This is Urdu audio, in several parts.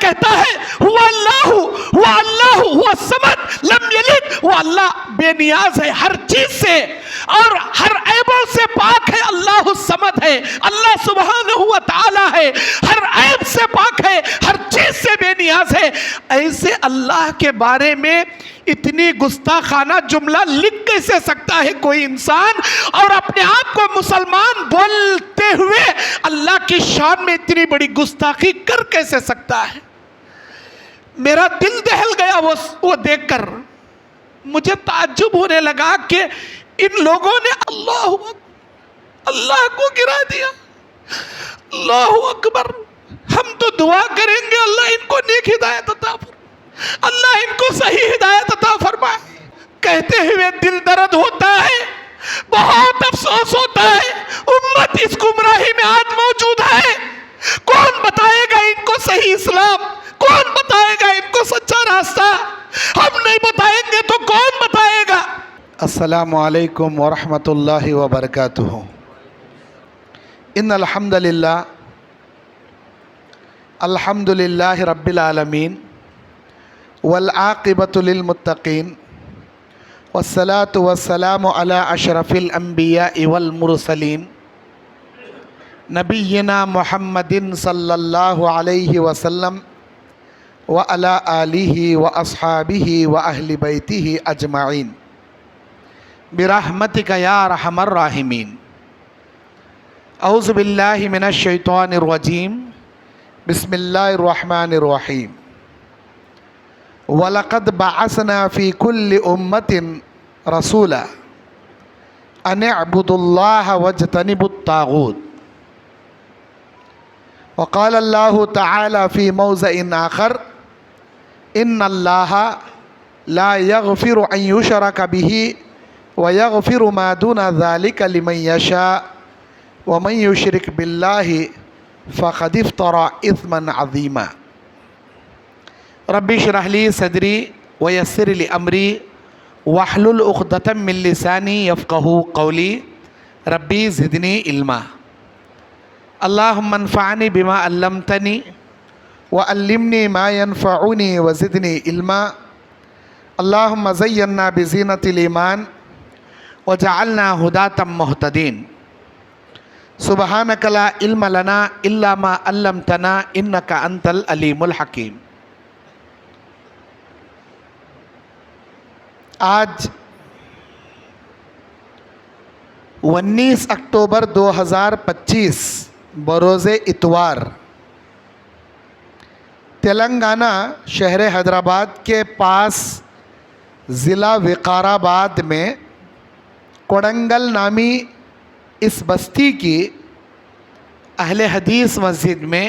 کہتا ہے ہوا اللہ ہوا اللہ ہوا الصمد لم یلد، وہ اللہ بے نیاز ہے ہر چیز سے اور ہر عیبوں سے پاک ہے، اللہ الصمد ہے، اللہ سبحانہ و تعالی ہے، ہر عیب سے پاک ہے، ہر چیز سے بے نیاز ہے۔ ایسے اللہ کے بارے میں اتنی گستاخانہ جملہ لکھ کیسے سکتا ہے کوئی انسان، اور اپنے آپ کو مسلمان بولتے ہوئے اللہ کی شان میں اتنی بڑی گستاخی کر کیسے سکتا ہے؟ میرا دل دہل گیا وہ دیکھ کر، مجھے تعجب ہونے لگا کہ ان لوگوں نے اللہ کو گرا دیا۔ اللہ اکبر۔ ہم تو دعا کریں گے اللہ ان کو نیک ہدایت عطا فرمائے، اللہ ان کو صحیح ہدایت عطا فرمائے۔ کہتے ہوئے دل درد ہوتا ہے، بہت افسوس ہوتا ہے، امت اس گمراہی میں آج موجود ہے۔ کون بتائے گا ان کو صحیح اسلام؟ کون بتائے گا ان کو سچا راستہ؟ ہم نہیں بتائیں گے تو کون بتائے گا؟ السلام علیکم ورحمۃ اللہ وبرکاتہ۔ ان الحمدللہ الحمدللہ رب العالمین والعاقبۃ للمتقین والصلاة والسلام علی اشرف الانبیاء والمرسلین نبینا محمد صلی اللہ علیہ وسلم وعلی آلہ واصحابہ واہل بیتہ اجمعین برحمتک یا ارحم الراحمین۔ اعوذ باللہ من الشیطان الرجیم، بسم اللہ الرحمن الرحیم۔ وَلَقَدْ بَعَثْنَا فِي كُلِّ أُمَّةٍ رَسُولًا أَنِ اعْبُدُوا اللَّهَ وَاجْتَنِبُوا الطَّاغُوتَ۔ وقال اللہ تعالی فی موضع آخر ان اللہ لا یغفر ان یشرک بہ ویغفر ما دون ذلک لمن یشاء ومن یشرک باللہ فقد افترى اثما عظیما۔ رب اشرح لی صدری ویسر لی امری واحلل عقدۃ من لسانی یفقہوا قولی ربی زدنی علما۔ اللہم انفعنی بما علمتنی وعلمنی ما ینفعنی وزدنی علما۔ اللہم زینا بزینۃ الایمان وجعلنا ھداۃ مہتدین۔ سبحانک لا علم لنا الا ما علمتنا انک انت العلیم الحکیم۔ آج 19 اکتوبر 2025 بروز اتوار، تلنگانہ شہر حیدرآباد کے پاس ضلع وقارآباد میں کوڑنگل نامی اس بستی کی اہل حدیث مسجد میں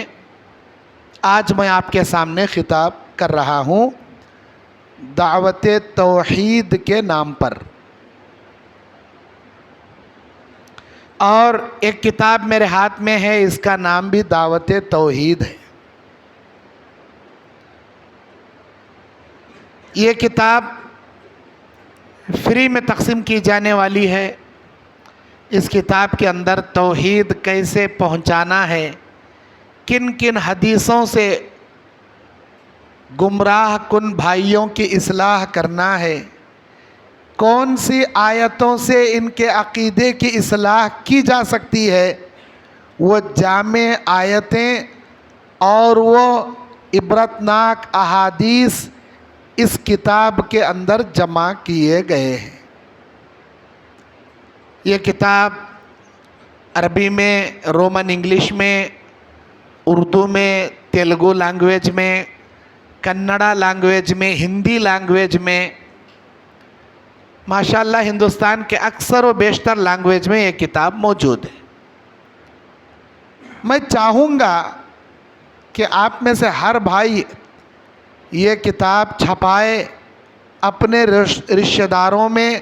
آج میں آپ کے سامنے خطاب کر رہا ہوں دعوت توحید کے نام پر۔ اور ایک کتاب میرے ہاتھ میں ہے، اس کا نام بھی دعوت توحید ہے۔ یہ کتاب فری میں تقسیم کی جانے والی ہے۔ اس کتاب کے اندر توحید کیسے پہنچانا ہے، کن کن حدیثوں سے گمراہ کن بھائیوں کی اصلاح کرنا ہے، کون سی آیتوں سے ان کے عقیدے کی اصلاح کی جا سکتی ہے، وہ جامع آیتیں اور وہ عبرتناک احادیث اس کتاب کے اندر جمع کیے گئے ہیں۔ یہ کتاب عربی میں، رومن انگلش میں، اردو میں، تیلگو لینگویج میں، کنڑا لینگویج میں، ہندی لینگویج میں، ماشاءاللہ ہندوستان کے اکثر و بیشتر لینگویج میں یہ کتاب موجود ہے۔ میں چاہوں گا کہ آپ میں سے ہر بھائی یہ کتاب چھپائے، اپنے رشتہ داروں میں،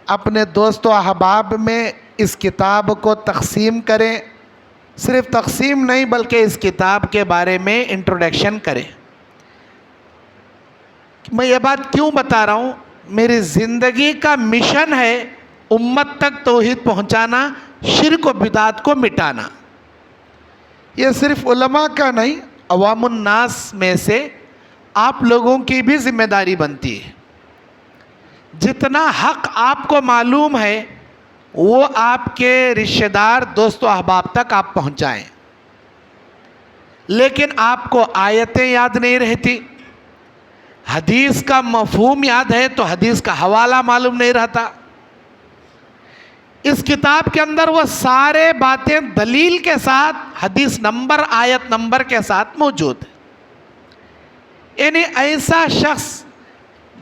اپنے دوست و احباب میں اس کتاب کو تقسیم کریں۔ صرف تقسیم نہیں بلکہ اس کتاب کے بارے میں انٹروڈکشن کریں۔ میں یہ بات کیوں بتا رہا ہوں؟ میری زندگی کا مشن ہے امت تک توحید پہنچانا، شرک و بدعت کو مٹانا۔ یہ صرف علماء کا نہیں، عوام الناس میں سے آپ لوگوں کی بھی ذمہ داری بنتی ہے، جتنا حق آپ کو معلوم ہے وہ آپ کے رشتہ دار دوست و احباب تک آپ پہنچائیں۔ لیکن آپ کو آیتیں یاد نہیں رہتی، حدیث کا مفہوم یاد ہے تو حدیث کا حوالہ معلوم نہیں رہتا۔ اس کتاب کے اندر وہ سارے باتیں دلیل کے ساتھ، حدیث نمبر، آیت نمبر کے ساتھ موجود ہے۔ یعنی ایسا شخص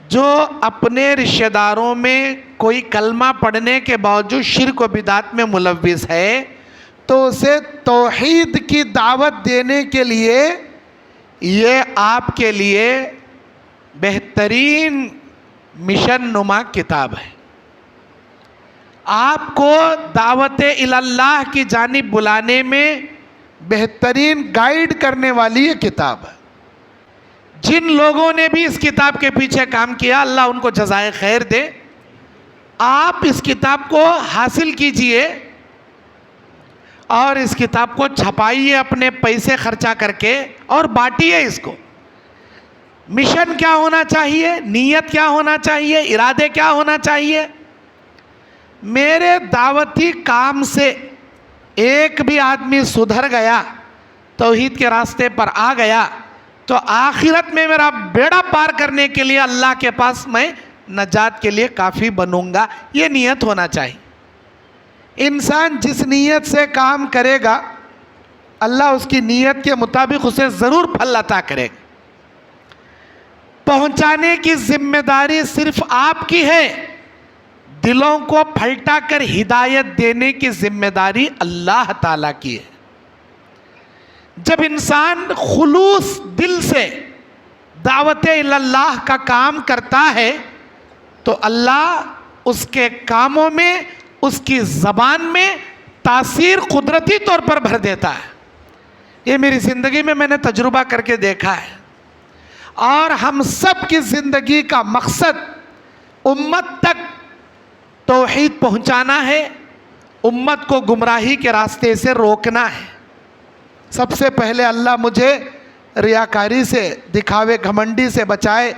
جو اپنے رشتہ داروں میں کوئی کلمہ پڑھنے کے باوجود شرک و بدعت میں ملوث ہے تو اسے توحید کی دعوت دینے کے لیے یہ آپ کے لیے بہترین مشن نما کتاب ہے۔ آپ کو دعوت اللہ کی جانب بلانے میں بہترین گائیڈ کرنے والی یہ کتاب ہے۔ جن لوگوں نے بھی اس کتاب کے پیچھے کام کیا اللہ ان کو جزائے خیر دے۔ آپ اس کتاب کو حاصل کیجئے اور اس کتاب کو چھپائیے اپنے پیسے خرچہ کر کے اور بانٹیے اس کو۔ مشن کیا ہونا چاہیے، نیت کیا ہونا چاہیے، ارادے کیا ہونا چاہیے؟ میرے دعوتی کام سے ایک بھی آدمی سدھر گیا، توحید کے راستے پر آ گیا تو آخرت میں میرا بیڑا پار کرنے کے لیے اللہ کے پاس میں نجات کے لیے کافی بنوں گا، یہ نیت ہونا چاہیے۔ انسان جس نیت سے کام کرے گا اللہ اس کی نیت کے مطابق اسے ضرور پھل عطا کرے گا۔ پہنچانے کی ذمہ داری صرف آپ کی ہے، دلوں کو پھلٹا کر ہدایت دینے کی ذمہ داری اللہ تعالیٰ کی ہے۔ جب انسان خلوص دل سے دعوت اللہ کا کام کرتا ہے تو اللہ اس کے کاموں میں، اس کی زبان میں تاثیر قدرتی طور پر بھر دیتا ہے۔ یہ میری زندگی میں میں نے تجربہ کر کے دیکھا ہے، اور ہم سب کی زندگی کا مقصد امت تک توحید پہنچانا ہے، امت کو گمراہی کے راستے سے روکنا ہے۔ سب سے پہلے اللہ مجھے ریاکاری سے، دکھاوے گھمنڈی سے بچائے،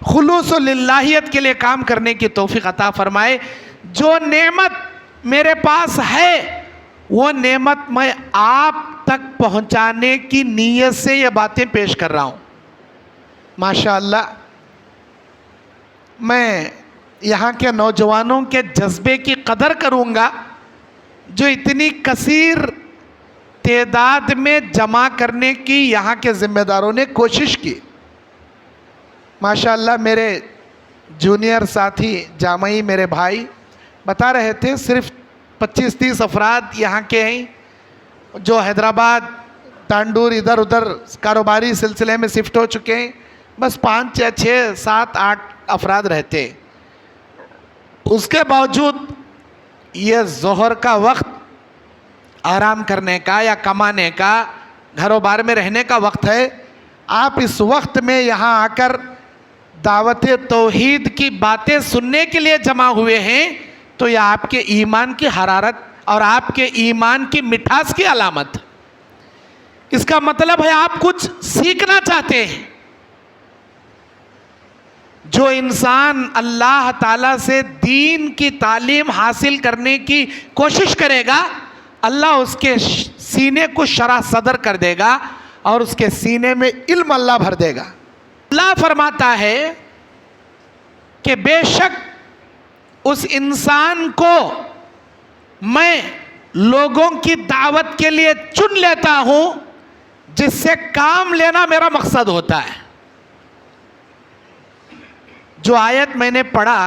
خلوص و للہیت کے لیے کام کرنے کی توفیق عطا فرمائے۔ جو نعمت میرے پاس ہے وہ نعمت میں آپ تک پہنچانے کی نیت سے یہ باتیں پیش کر رہا ہوں۔ ماشاءاللہ میں یہاں کے نوجوانوں کے جذبے کی قدر کروں گا جو اتنی کثیر تعداد میں جمع کرنے کی یہاں کے ذمہ داروں نے کوشش کی۔ ماشاءاللہ میرے جونیئر ساتھی جامعی میرے بھائی بتا رہے تھے صرف 25-30 افراد یہاں کے ہیں جو حیدرآباد، تانڈور، ادھر ادھر کاروباری سلسلے میں شفٹ ہو چکے ہیں، بس 5 یا 6 7 8 افراد رہتے ہیں۔ اس کے باوجود یہ ظہر کا وقت آرام کرنے کا یا کمانے کا، گھروں بار میں رہنے کا وقت ہے، آپ اس وقت میں یہاں آ کر دعوت توحید کی باتیں سننے کے لیے جمع ہوئے ہیں تو یہ آپ کے ایمان کی حرارت اور آپ کے ایمان کی مٹھاس کی علامت۔ اس کا مطلب ہے آپ کچھ سیکھنا چاہتے ہیں۔ جو انسان اللہ تعالیٰ سے دین کی تعلیم حاصل کرنے کی کوشش کرے گا اللہ اس کے سینے کو شرح صدر کر دے گا اور اس کے سینے میں علم اللہ بھر دے گا۔ اللہ فرماتا ہے کہ بے شک اس انسان کو میں لوگوں کی دعوت کے لیے چن لیتا ہوں جس سے کام لینا میرا مقصد ہوتا ہے۔ جو آیت میں نے پڑھا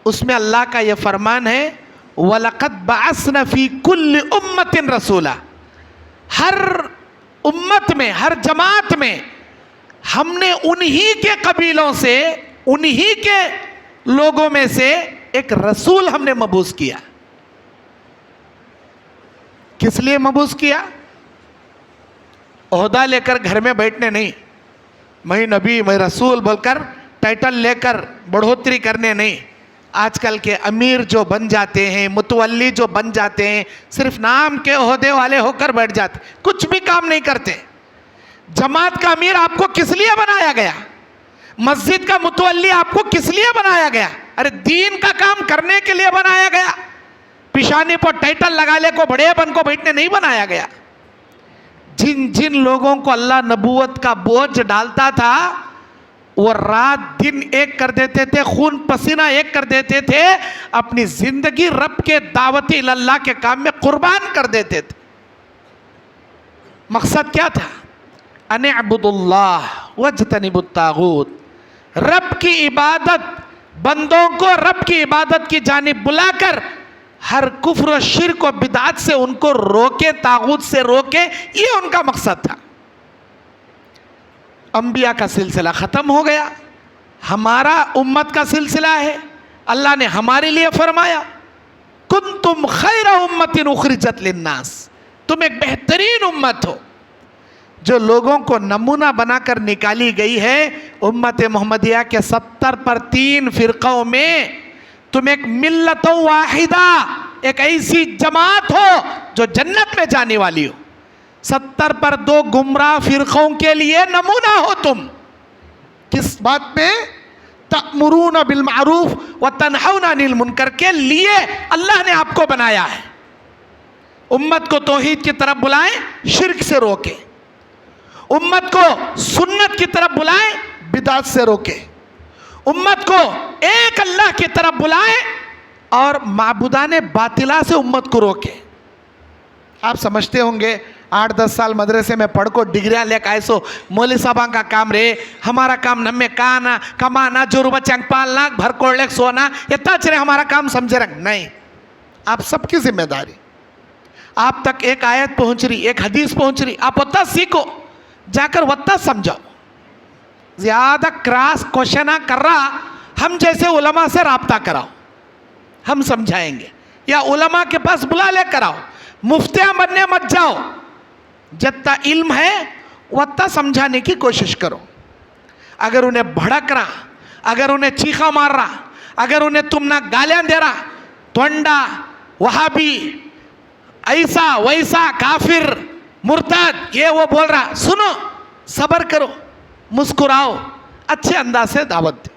اس میں اللہ کا یہ فرمان ہے وَلَقَدْ بَعَثْنَا فِي كُلِّ أُمَّةٍ رَسُولًا، ہر امت میں، ہر جماعت میں ہم نے انہی کے قبیلوں سے، انہی کے لوگوں میں سے ایک رسول ہم نے مبعوث کیا۔ کس لیے مبعوث کیا؟ عہدہ لے کر گھر میں بیٹھنے نہیں، میں نبی میں رسول بول کر ٹائٹل لے کر بڑھوتری کرنے نہیں۔ آج کل کے امیر جو بن جاتے ہیں، متولی جو بن جاتے ہیں، صرف نام کے عہدے والے ہو کر بیٹھ جاتے، کچھ بھی کام نہیں کرتے۔ جماعت کا امیر آپ کو کس لیے بنایا گیا؟ مسجد کا متولی آپ کو کس لیے بنایا گیا؟ ارے دین کا کام کرنے کے لیے بنایا گیا. پیشانی پر ٹائٹل لگا لے کو بڑے بن کو بیٹھنے نہیں بنایا گیا. جن جن لوگوں کو اللہ نبوت کا بوجھ ڈالتا تھا وہ رات دن ایک کر دیتے تھے, خون پسینہ ایک کر دیتے تھے, اپنی زندگی رب کے دعوت اللہ کے کام میں قربان کر دیتے تھے. مقصد کیا تھا؟ ان اعبدوا اللہ واجتنبوا الطاغوت. رب کی عبادت, بندوں کو رب کی عبادت کی جانب بلا کر ہر کفر و شرک و بدعت سے ان کو روکے, طاغوت سے روکے, یہ ان کا مقصد تھا. انبیاء کا سلسلہ ختم ہو گیا, ہمارا امت کا سلسلہ ہے. اللہ نے ہمارے لیے فرمایا کنتم خیر امت اخرجت للناس, تم ایک بہترین امت ہو جو لوگوں کو نمونہ بنا کر نکالی گئی ہے. امت محمدیہ کے 70 پر 3 فرقوں میں تم ایک ملت واحدہ, ایک ایسی جماعت ہو جو جنت میں جانے والی ہو. 70 پر 2 گمراہ فرقوں کے لیے نمونہ ہو تم. کس بات پہ؟ تأمرون بالمعروف وتنہون عن المنکر کے لیے اللہ نے آپ کو بنایا ہے. امت کو توحید کی طرف بلائیں, شرک سے روکے. امت کو سنت کی طرف بلائیں, بدعت سے روکے. امت کو ایک اللہ کی طرف بلائیں اور معبودان باطلہ سے امت کو روکے. آپ سمجھتے ہوں گے 8-10 سال مدرسے میں پڑھ کو ڈگریاں لے کے آئے سو مولوی صاحبان کا کام رہے, ہمارا کام نمے کانا کمانا جوربا چنگ پالنا بھر کوڑ لے سونا اتنا چرے ہمارا کام سمجھے رکھ. نہیں, آپ سب کی ذمہ داری. آپ تک ایک آیت پہنچ رہی, ایک حدیث پہنچ رہی, آپ اتنا سیکھو, جا کر اتنا سمجھاؤ. زیادہ کراس کوشچن کر رہا, ہم جیسے علماء سے رابطہ کراؤ, ہم سمجھائیں گے. یا علماء کے پاس بلا لے کراؤ, مفتیاں بننے مت جاؤ. جتنا علم ہے اتنا سمجھانے کی کوشش کرو. اگر انہیں بھڑک رہا, اگر انہیں چیخا مار رہا, اگر انہیں تم نہ گالیاں دے رہا, تونڈا, وہابی, ایسا ویسا, کافر, مرتد, یہ وہ بول رہا, سنو, صبر کرو, مسکراؤ, اچھے انداز سے دعوت دے.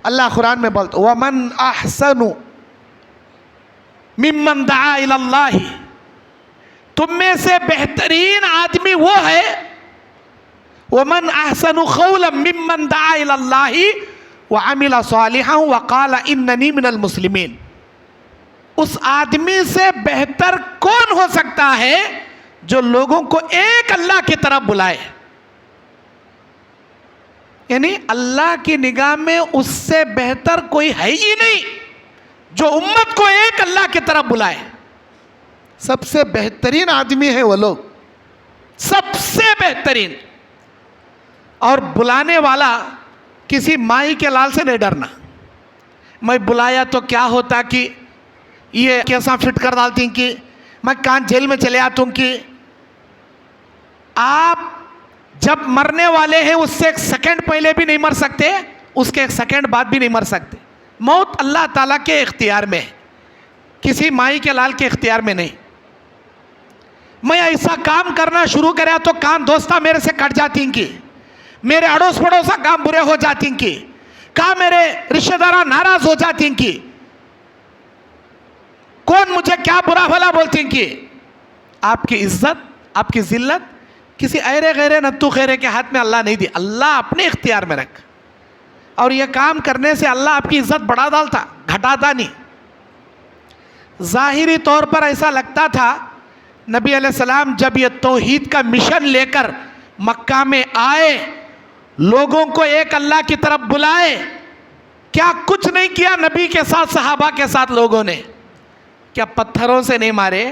اللہ قرآن میں بولتا وَمَنْ أَحْسَنُ مِمَّنْ دَعَا إِلَى اللَّهِ, تم میں سے بہترین آدمی وہ ہے وَمَنْ أَحْسَنُ قَوْلًا مِمَّنْ دَعَا إِلَى اللَّهِ وَعَمِلَ صَالِحًا وَقَالَ إِنَّنِي مِنَ الْمُسْلِمِينَ. اس آدمی سے بہتر کون ہو سکتا ہے جو لوگوں کو ایک اللہ کی طرف بلائے؟ یعنی اللہ کی نگاہ میں اس سے بہتر کوئی ہے ہی نہیں جو امت کو ایک اللہ کی طرف بلائے. سب سے بہترین آدمی ہے وہ لوگ, سب سے بہترین. اور بلانے والا کسی مائی کے لال سے نہیں ڈرنا. میں بلایا تو کیا ہوتا کہ یہ کیسا فٹ کر ڈالتی کہ میں کان جیل میں چلے آتا ہوں کہ آپ جب مرنے والے ہیں اس سے 1 سیکنڈ پہلے بھی نہیں مر سکتے, اس کے 1 سیکنڈ بعد بھی نہیں مر سکتے. موت اللہ تعالیٰ کے اختیار میں ہے, کسی مائی کے لال کے اختیار میں نہیں. میں ایسا کام کرنا شروع کریا تو کان دوستہ میرے سے کٹ جاتی کہ, میرے اڑوس پڑوسا کام برے ہو جاتی کہ, کہاں میرے رشتہ دارہ ناراض ہو جاتی کہ, کون مجھے کیا برا بھلا بولتی کہ. آپ کی عزت, آپ کی ذلت کسی ایرے غیرے نتو خیرے کے ہاتھ میں اللہ نہیں دی, اللہ اپنے اختیار میں رکھ. اور یہ کام کرنے سے اللہ آپ کی عزت بڑھا ڈالتا, گھٹاتا نہیں. ظاہری طور پر ایسا لگتا تھا نبی علیہ السلام جب یہ توحید کا مشن لے کر مکہ میں آئے, لوگوں کو ایک اللہ کی طرف بلائے, کیا کچھ نہیں کیا نبی کے ساتھ, صحابہ کے ساتھ لوگوں نے؟ کیا پتھروں سے نہیں مارے,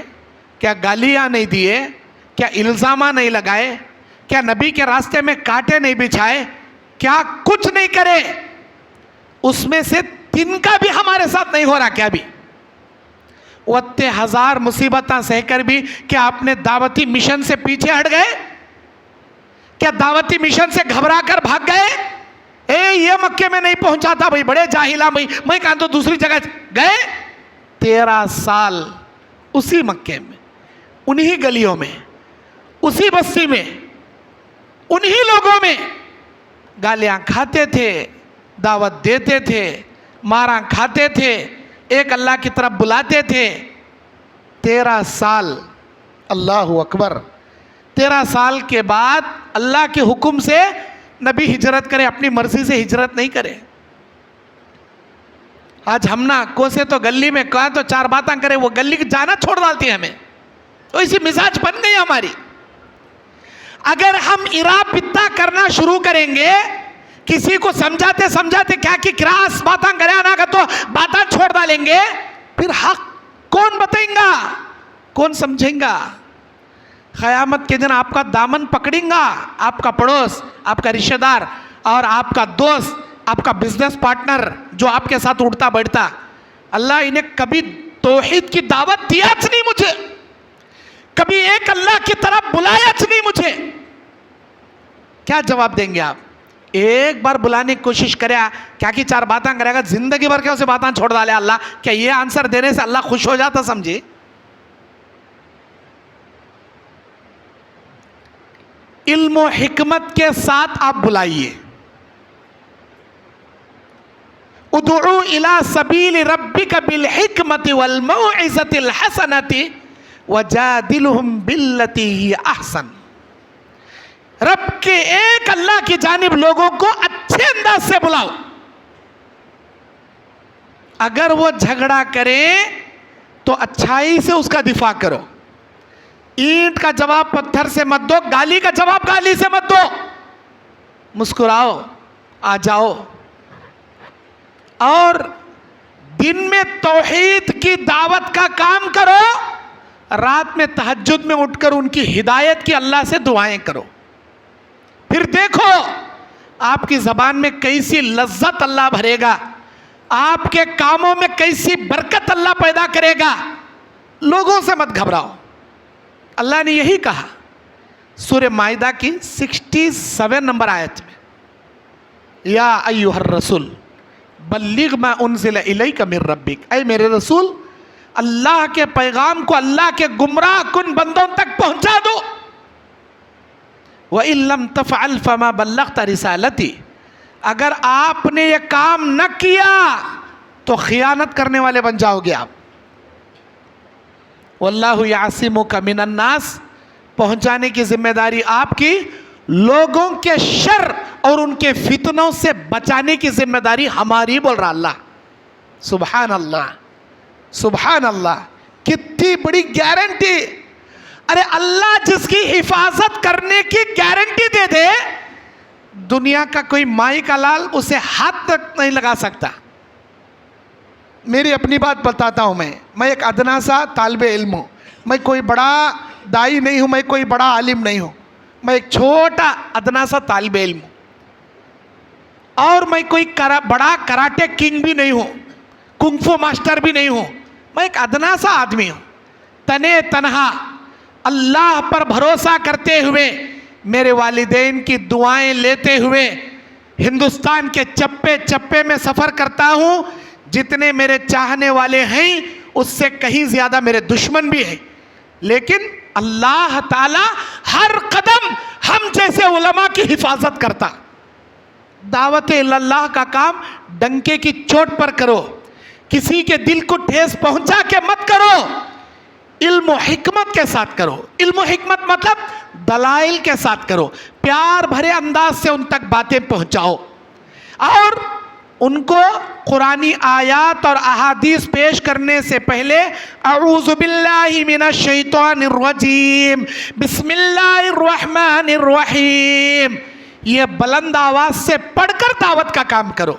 کیا گالیاں نہیں دیے, کیا الزامہ نہیں لگائے, کیا نبی کے راستے میں کانٹے نہیں بچھائے, کیا کچھ نہیں کرے؟ اس میں سے 3 کا بھی ہمارے ساتھ نہیں ہو رہا کیا بھی؟ اتنے 1000 مصیبتاں سہ کر بھی کیا اپنے دعوتی مشن سے پیچھے ہٹ گئے؟ کیا دعوتی مشن سے گھبرا کر بھاگ گئے؟ یہ مکے میں نہیں پہنچا تھا بھائی, بڑے جاہلا بھائی, میں کہاں تو دوسری جگہ گئے. 13 سال اسی مکے میں, انہی گلیوں میں, اسی بستی میں, انہی لوگوں میں گالیاں کھاتے تھے، دعوت دیتے تھے، ماراں کھاتے تھے، ایک اللہ کی طرف بلاتے تھے۔ 13 سال، اللہ اکبر، 13 سال کے بعد اللہ کے حکم سے نبی ہجرت کرے، اپنی مرضی سے ہجرت نہیں کرے۔ آج ہم نہ کوسے تو گلی میں کہاں تو 4 باتیں کرے، وہ گلی کی جانا چھوڑ ڈالتی ہے ہمیں، تو اسی مزاج بن گئی ہماری۔ اگر ہم اراپتا کرنا شروع کریں گے، کسی کو سمجھاتے سمجھاتے کیا کہ کراس باتاں کرے آنا کا تو باتاں چھوڑ ڈالیں گے، پھر حق کون بتائیں گا، کون سمجھیں گا؟ قیامت کے دن آپ کا دامن پکڑیں گا آپ کا پڑوس، آپ کا رشتہ دار اور آپ کا دوست، آپ کا بزنس پارٹنر جو آپ کے ساتھ اٹھتا بیٹھتا۔ اللہ انہیں کبھی توحید کی دعوت دیا نہیں مجھے، کبھی ایک اللہ کی طرف بلایا نہیں مجھے، کیا جواب دیں گے آپ؟ ایک بار بلانے کی کوشش کرے، کیا کی 4 باتیں کرے گا، زندگی بھر کے اسے باتیں چھوڑ ڈالے اللہ، کیا یہ آنسر دینے سے اللہ خوش ہو جاتا؟ سمجھے؟ علم و حکمت کے ساتھ آپ بلائیے۔ ادعو الی سبیل ربک بالحکمت والموعظۃ الحسنۃ وجادلہم باللتی ہی احسن۔ رب کے ایک اللہ کی جانب لوگوں کو اچھے انداز سے بلاؤ، اگر وہ جھگڑا کرے تو اچھائی سے اس کا دفاع کرو، اینٹ کا جواب پتھر سے مت دو، گالی کا جواب گالی سے مت دو، مسکراؤ، آ جاؤ، اور دن میں توحید کی دعوت کا کام کرو، رات میں تہجد میں اٹھ کر ان کی ہدایت کی اللہ سے دعائیں کرو۔ پھر دیکھو آپ کی زبان میں کیسی لذت اللہ بھرے گا، آپ کے کاموں میں کیسی برکت اللہ پیدا کرے گا۔ لوگوں سے مت گھبراؤ، اللہ نے یہی کہا سورہ مائدہ کی 67 نمبر آیت میں، یا ایھا الرسول بلغ ما انزل الیک من ربک، اے میرے رسول اللہ کے پیغام کو اللہ کے گمراہ کن بندوں تک پہنچا دو۔ وَإِن لَّمْ تَفْعَلْ فَمَا بَلَّغْتَ رِسَالَتِي، اگر آپ نے یہ کام نہ کیا تو خیانت کرنے والے بن جاؤ گے آپ۔ وَاللَّهُ يَعْصِمُكَ مِنَ النَّاسِ، پہنچانے کی ذمہ داری آپ کی، لوگوں کے شر اور ان کے فتنوں سے بچانے کی ذمہ داری ہماری، بول رہا اللہ۔ سبحان اللہ، سبحان اللہ، کتنی بڑی گارنٹی! ارے اللہ جس کی حفاظت کرنے کی گارنٹی دے دے، دنیا کا کوئی مائی کا لال اسے ہاتھ تک نہیں لگا سکتا۔ میری اپنی بات بتاتا ہوں، میں ایک ادنا سا طالب علم ہوں، میں کوئی بڑا دائی نہیں ہوں، میں کوئی بڑا عالم نہیں ہوں، میں ایک چھوٹا ادنا سا طالب علم ہوں، اور میں کوئی بڑا کراٹے کنگ بھی نہیں ہوں، کنگ فو ماسٹر بھی نہیں ہوں، میں ایک ادنا سا آدمی ہوں۔ تنے تنہا اللہ پر بھروسہ کرتے ہوئے، میرے والدین کی دعائیں لیتے ہوئے ہندوستان کے چپے چپے میں سفر کرتا ہوں۔ جتنے میرے چاہنے والے ہیں اس سے کہیں زیادہ میرے دشمن بھی ہیں، لیکن اللہ تعالی ہر قدم ہم جیسے علماء کی حفاظت کرتا۔ دعوت اللہ کا کام ڈنکے کی چوٹ پر کرو، کسی کے دل کو ٹھیس پہنچا کے مت کرو، علم و حکمت کے ساتھ کرو۔ علم و حکمت مطلب دلائل کے ساتھ کرو، پیار بھرے انداز سے ان تک باتیں پہنچاؤ، اور ان کو قرآنی آیات اور احادیث پیش کرنے سے پہلے اعوذ باللہ من الشیطان الرجیم بسم اللہ الرحمن الرحیم یہ بلند آواز سے پڑھ کر دعوت کا کام کرو،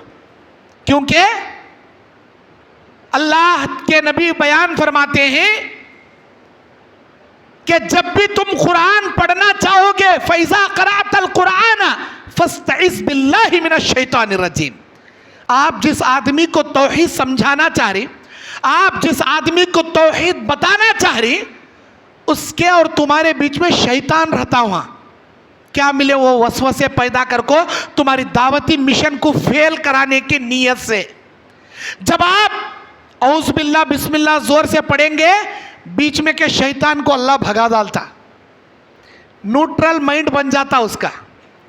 کیونکہ اللہ کے نبی بیان فرماتے ہیں کہ جب بھی تم قرآن پڑھنا چاہو گے فَإِذَا قَرَأْتَ الْقُرْآنَ فَاسْتَعِذْ بِاللَّهِ مِنَ الشَّيْطَانِ الرَّجِيمِ۔ آپ جس آدمی کو توحید سمجھانا چاہ رہی، آپ جس آدمی کو توحید بتانا چاہ رہی، اس کے اور تمہارے بیچ میں شیطان رہتا ہوا، کیا ملے وہ وسوسے پیدا کر کو تمہاری دعوتی مشن کو فیل کرانے کی نیت سے۔ جب آپ اعوذ باللہ بسم اللہ زور سے پڑھیں گے، بیچ میں کے شیطان کو اللہ بھگا ڈالتا، نیوٹرل مائنڈ بن جاتا اس کا،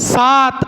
7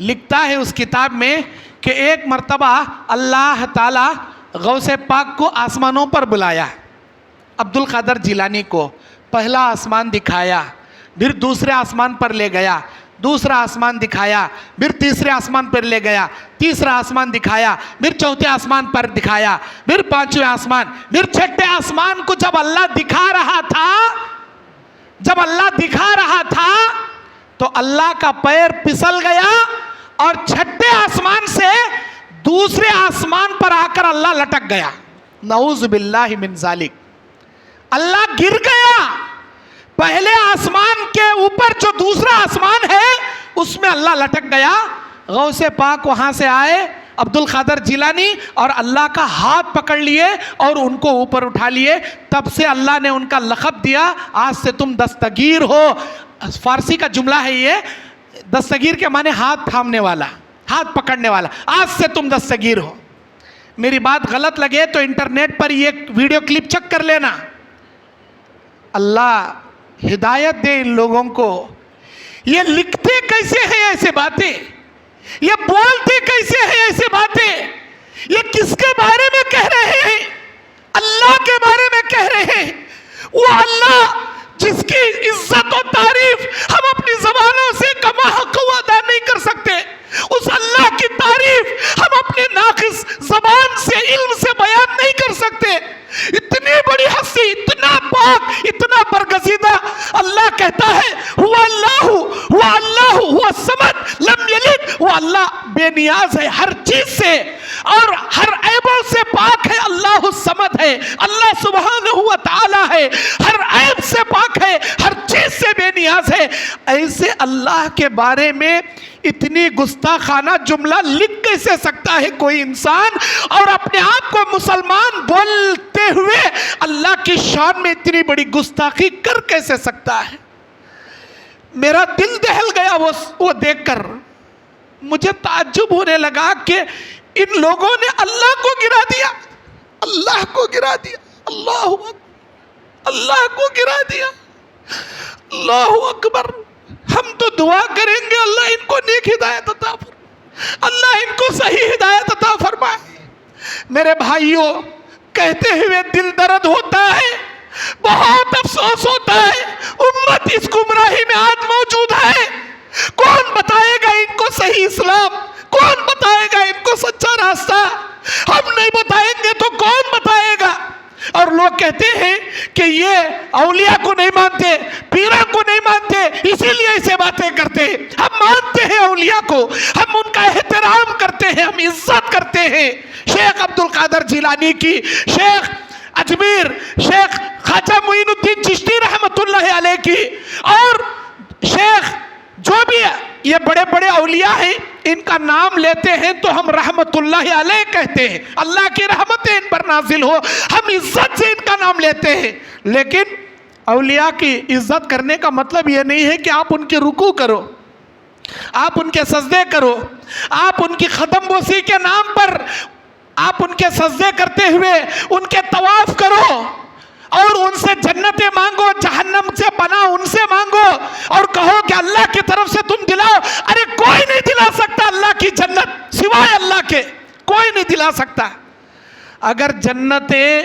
لکھتا ہے اس کتاب میں کہ ایک مرتبہ اللہ تعالیٰ غوث پاک کو آسمانوں پر بلایا، عبد القادر جیلانی کو پہلا آسمان دکھایا، پھر دوسرے آسمان پر لے گیا، دوسرا آسمان دکھایا، پھر تیسرے آسمان پر لے گیا، تیسرا آسمان دکھایا، پھر چوتھے آسمان پر دکھایا، پھر پانچویں آسمان، پھر چھٹے آسمان کو جب اللہ دکھا رہا تھا تو اللہ کا پیر پھسل گیا اور چھٹے آسمان سے دوسرے آسمان پر آ کر اللہ لٹک گیا، نعوذ باللہ من ذالک، اللہ گر گیا۔ پہلے آسمان کے اوپر جو دوسرا آسمان ہے اس میں اللہ لٹک گیا۔ غوث پاک وہاں سے آئے، عبد القادر جیلانی، اور اللہ کا ہاتھ پکڑ لیے اور ان کو اوپر اٹھا لیے۔ تب سے اللہ نے ان کا لقب دیا، آج سے تم دستگیر ہو۔ فارسی کا جملہ ہے یہ، دستگیر کے معنی ہاتھ تھامنے والا، ہاتھ پکڑنے والا، آج سے تم دستگیر ہو۔ میری بات غلط لگے تو انٹرنیٹ پر یہ ویڈیو کلپ چیک کر لینا۔ اللہ ہدایت دے ان لوگوں کو۔ یہ لکھتے کیسے ہیں ایسے باتیں؟ یہ بولتے کیسے ہیں ایسے باتیں؟ یہ کس کے بارے میں کہہ رہے ہیں؟ اللہ کے بارے میں کہہ رہے ہیں۔ وہ اللہ جس کی عزت و تعریف ہم اپنی زبانوں سے کما حق ادا نہیں کر سکتے، اس اللہ کی تعریف ہم اپنے ناقص زبان سے، علم سے بیان نہیں کر سکتے۔ اتنی بڑی ہستی، اتنا پاک، اتنا برگزیدہ اللہ کہتا ہے هو اللہ، وہ اللہ، وہ الصمد لم یلد، وہ اللہ بے نیاز ہے ہر چیز سے اور ہر عیبوں سے پاک ہے۔ اللہ الصمد ہے، اللہ سبحانہ و تعالی ہے، ہر عیب سے پاک ہے، ہر چیز سے بے نیاز ہے۔ ایسے اللہ کے بارے میں اتنی گستاخانہ جملہ لکھ کیسے سکتا ہے کوئی انسان، اور اپنے آپ کو مسلمان بولتے ہوئے اللہ کی شان میں اتنی بڑی گستاخی کر کیسے سکتا ہے؟ میرا دل دہل گیا وہ دیکھ کر۔ مجھے تعجب ہونے لگا کہ ان لوگوں نے اللہ کو گرا دیا، اللہ کو گرا دیا، اللہ کو گرا دیا۔ اللہ اکبر۔ ہم تو دعا کریں گے اللہ ان کو نیک ہدایت عطا فرمائے، اللہ ان کو صحیح ہدایت عطا فرمائے۔ میرے بھائیوں، کہتے ہوئے دل درد ہوتا ہے، بہت افسوس ہوتا ہے، امت اس گمراہی میں آج موجود ہے۔ کون بتائے گا ان کو صحیح اسلام؟ کون بتائے گا ان کو سچا راستہ؟ ہم نہیں بتائیں گے تو کون بتائے گا؟ اور لوگ کہتے ہیں کہ یہ اولیاء کو نہیں مانتے، پیروں کو نہیں مانتے، اسی لیے ایسے باتیں کرتے ہیں۔ ہم مانتے ہیں اولیاء کو، ہم ان کا احترام کرتے ہیں، ہم عزت کرتے ہیں۔ شیخ عبد القادر جیلانی کی، شیخ اجمیر، شیخ خواجہ معین الدین چشتی رحمت اللہ علیہ کی، اور شیخ جو بھی یہ بڑے بڑے اولیاء ہیں، ان کا نام لیتے ہیں تو ہم رحمت اللہ علیہ کہتے ہیں، اللہ کی رحمتیں ان پر نازل ہو، ہم عزت سے ان کا نام لیتے ہیں۔ لیکن اولیاء کی عزت کرنے کا مطلب یہ نہیں ہے کہ آپ ان کی رکوع کرو، آپ ان کے سجدے کرو، آپ ان کی قدم بوسی کے نام پر آپ ان کے سجدے کرتے ہوئے ان کے طواف کرو اور ان سے جنتیں مانگو، جہنم سے پناہ ان سے مانگو اور کہو کہ اللہ کی طرف سے تم دلاؤ۔ ارے کوئی نہیں دلا سکتا اللہ کی جنت سوائے اللہ کے، کوئی نہیں دلا سکتا۔ اگر جنتیں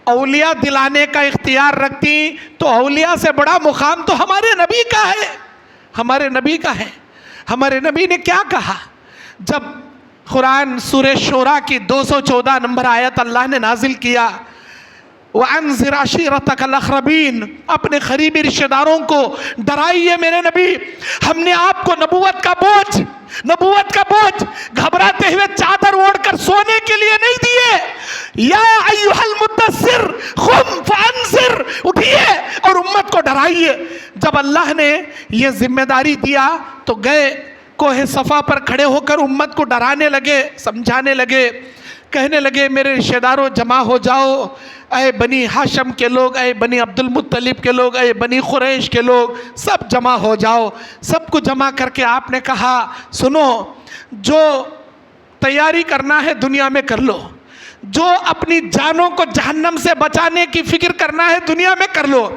اولیاء دلانے کا اختیار رکھتی تو اولیاء سے بڑا مقام تو ہمارے نبی کا ہے، ہمارے نبی کا ہے۔ ہمارے نبی نے کیا کہا جب قرآن سورہ شورى کی 214 نمبر آیت اللہ نے نازل کیا، وَأَنذِرْ عَشِيرَتَكَ الْأَقْرَبِينَ، اپنے قریبی رشتہ داروں کو ڈرائیے میرے نبی، ہم نے آپ کو نبوت کا بوجھ گھبراتے ہوئے چادر اوڑھ کر سونے کے لیے نہیں دیے۔ یا ایھا المدثر قم فانذر، اٹھیے اور امت کو ڈرائیے۔ جب اللہ نے یہ ذمہ داری دیا تو گئے کوہ صفا پر کھڑے ہو کر امت کو ڈرانے لگے، سمجھانے لگے، کہنے لگے میرے رشتہ داروں جمع ہو جاؤ، اے بنی ہاشم کے لوگ، اے بنی عبد المطلب کے لوگ، اے بنی قریش کے لوگ، سب جمع ہو جاؤ۔ سب کو جمع کر کے آپ نے کہا سنو، جو تیاری کرنا ہے دنیا میں کر لو، جو اپنی جانوں کو جہنم سے بچانے کی فکر کرنا ہے دنیا میں کر لو،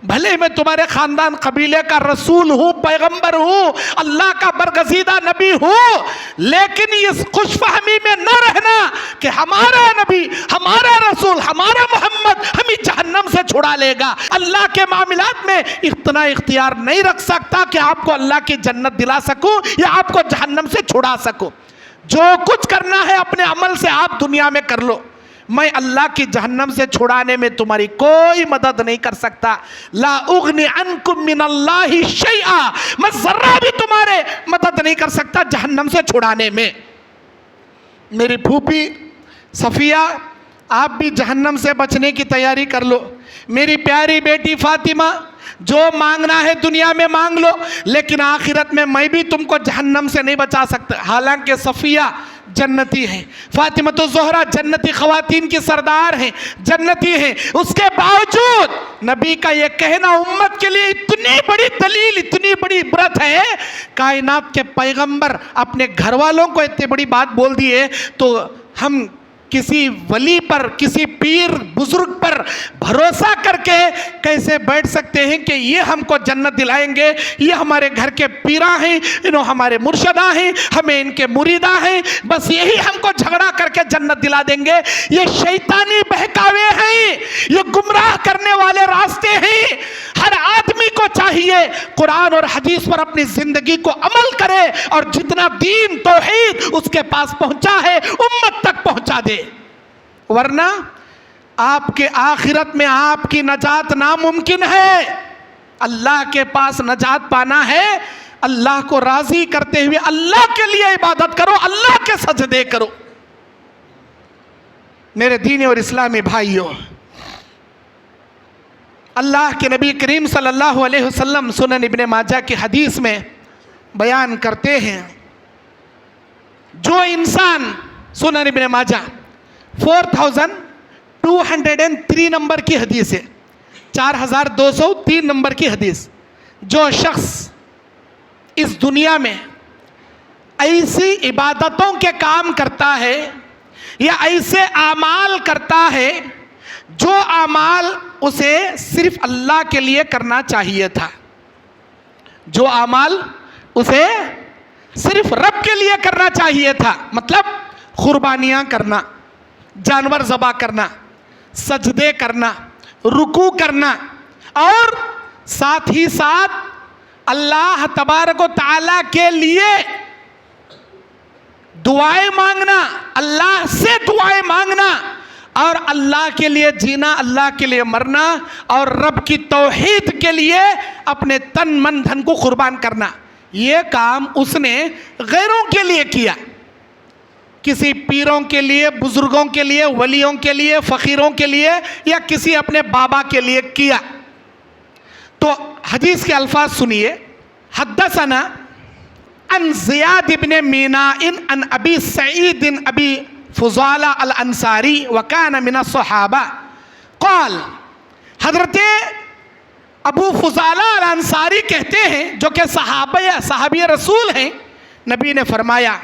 بھلے میں تمہارے خاندان قبیلے کا رسول ہوں، پیغمبر ہوں، اللہ کا برگزیدہ نبی ہوں، لیکن اس خوش فہمی میں نہ رہنا کہ ہمارا نبی، ہمارا رسول، ہمارا محمد ہمیں جہنم سے چھڑا لے گا۔ اللہ کے معاملات میں اتنا اختیار نہیں رکھ سکتا کہ آپ کو اللہ کی جنت دلا سکوں یا آپ کو جہنم سے چھڑا سکوں۔ جو کچھ کرنا ہے اپنے عمل سے آپ دنیا میں کر لو، میں اللہ کی جہنم سے چھڑانے میں تمہاری کوئی مدد نہیں کر سکتا۔ لا اغنی عنکم من اللہ شیئا، میں ذرہ بھی تمہارے مدد نہیں کر سکتا جہنم سے چھڑانے میں۔ میری پھوپھی صفیہ، آپ بھی جہنم سے بچنے کی تیاری کر لو۔ میری پیاری بیٹی فاطمہ، جو مانگنا ہے دنیا میں مانگ لو، لیکن آخرت میں بھی تم کو جہنم سے نہیں بچا سکتا۔ حالانکہ صفیہ جنتی ہیں، فاطمۃ الزہرا جنتی خواتین کی سردار ہیں، جنتی ہیں، اس کے باوجود نبی کا یہ کہنا امت کے لیے اتنی بڑی دلیل، اتنی بڑی عبرت ہے۔ کائنات کے پیغمبر اپنے گھر والوں کو اتنی بڑی بات بول دیے، تو ہم کسی ولی پر، کسی پیر بزرگ پر بھروسہ کر کے کیسے بیٹھ سکتے ہیں کہ یہ ہم کو جنت دلائیں گے؟ یہ ہمارے گھر کے پیراں ہیں، انہوں ہمارے مرشدہ ہیں، ہمیں ان کے مریدہ ہیں، بس یہی ہم کو جھگڑا کر کے جنت دلا دیں گے۔ یہ شیطانی بہکاوے ہیں، یہ گمراہ کرنے والے راستے ہیں۔ ہر آدمی کو چاہیے قرآن اور حدیث پر اپنی زندگی کو عمل کرے، اور جتنا دین توحید اس کے پاس پہنچا ہے امت تک پہنچا دے، ورنہ آپ کے آخرت میں آپ کی نجات ناممکن ہے۔ اللہ کے پاس نجات پانا ہے، اللہ کو راضی کرتے ہوئے اللہ کے لیے عبادت کرو، اللہ کے سجدے کرو۔ میرے دینی اور اسلامی بھائیوں، اللہ کے نبی کریم صلی اللہ علیہ وسلم سنن ابن ماجہ کی حدیث میں بیان کرتے ہیں، جو انسان، سنن ابن ماجہ 4203 نمبر کی حدیث ہے، 4203 نمبر کی حدیث، جو شخص اس دنیا میں ایسی عبادتوں کے کام کرتا ہے یا ایسے اعمال کرتا ہے جو اعمال اسے صرف اللہ کے لیے کرنا چاہیے تھا، جو اعمال اسے صرف رب کے لیے کرنا چاہیے تھا، مطلب قربانیاں کرنا، جانور ذبح کرنا، سجدے کرنا، رکوع کرنا، اور ساتھ ہی ساتھ اللہ تبارک و تعالیٰ کے لیے دعائیں مانگنا، اللہ سے دعائیں مانگنا، اور اللہ کے لیے جینا، اللہ کے لیے مرنا، اور رب کی توحید کے لیے اپنے تن من دھن کو قربان کرنا، یہ کام اس نے غیروں کے لیے کیا، کسی پیروں کے لیے، بزرگوں کے لیے، ولیوں کے لیے، فقیروں کے لیے، یا کسی اپنے بابا کے لیے کیا۔ تو حدیث کے الفاظ سنیے، حدثنا عن زیاد بن میناء عن ابی سعید ابی فضالہ الانصاری وکان من الصحابہ قال، حضرت ابو فضالہ الانصاری کہتے ہیں، جو کہ صحابی رسول ہیں، نبی نے فرمایا،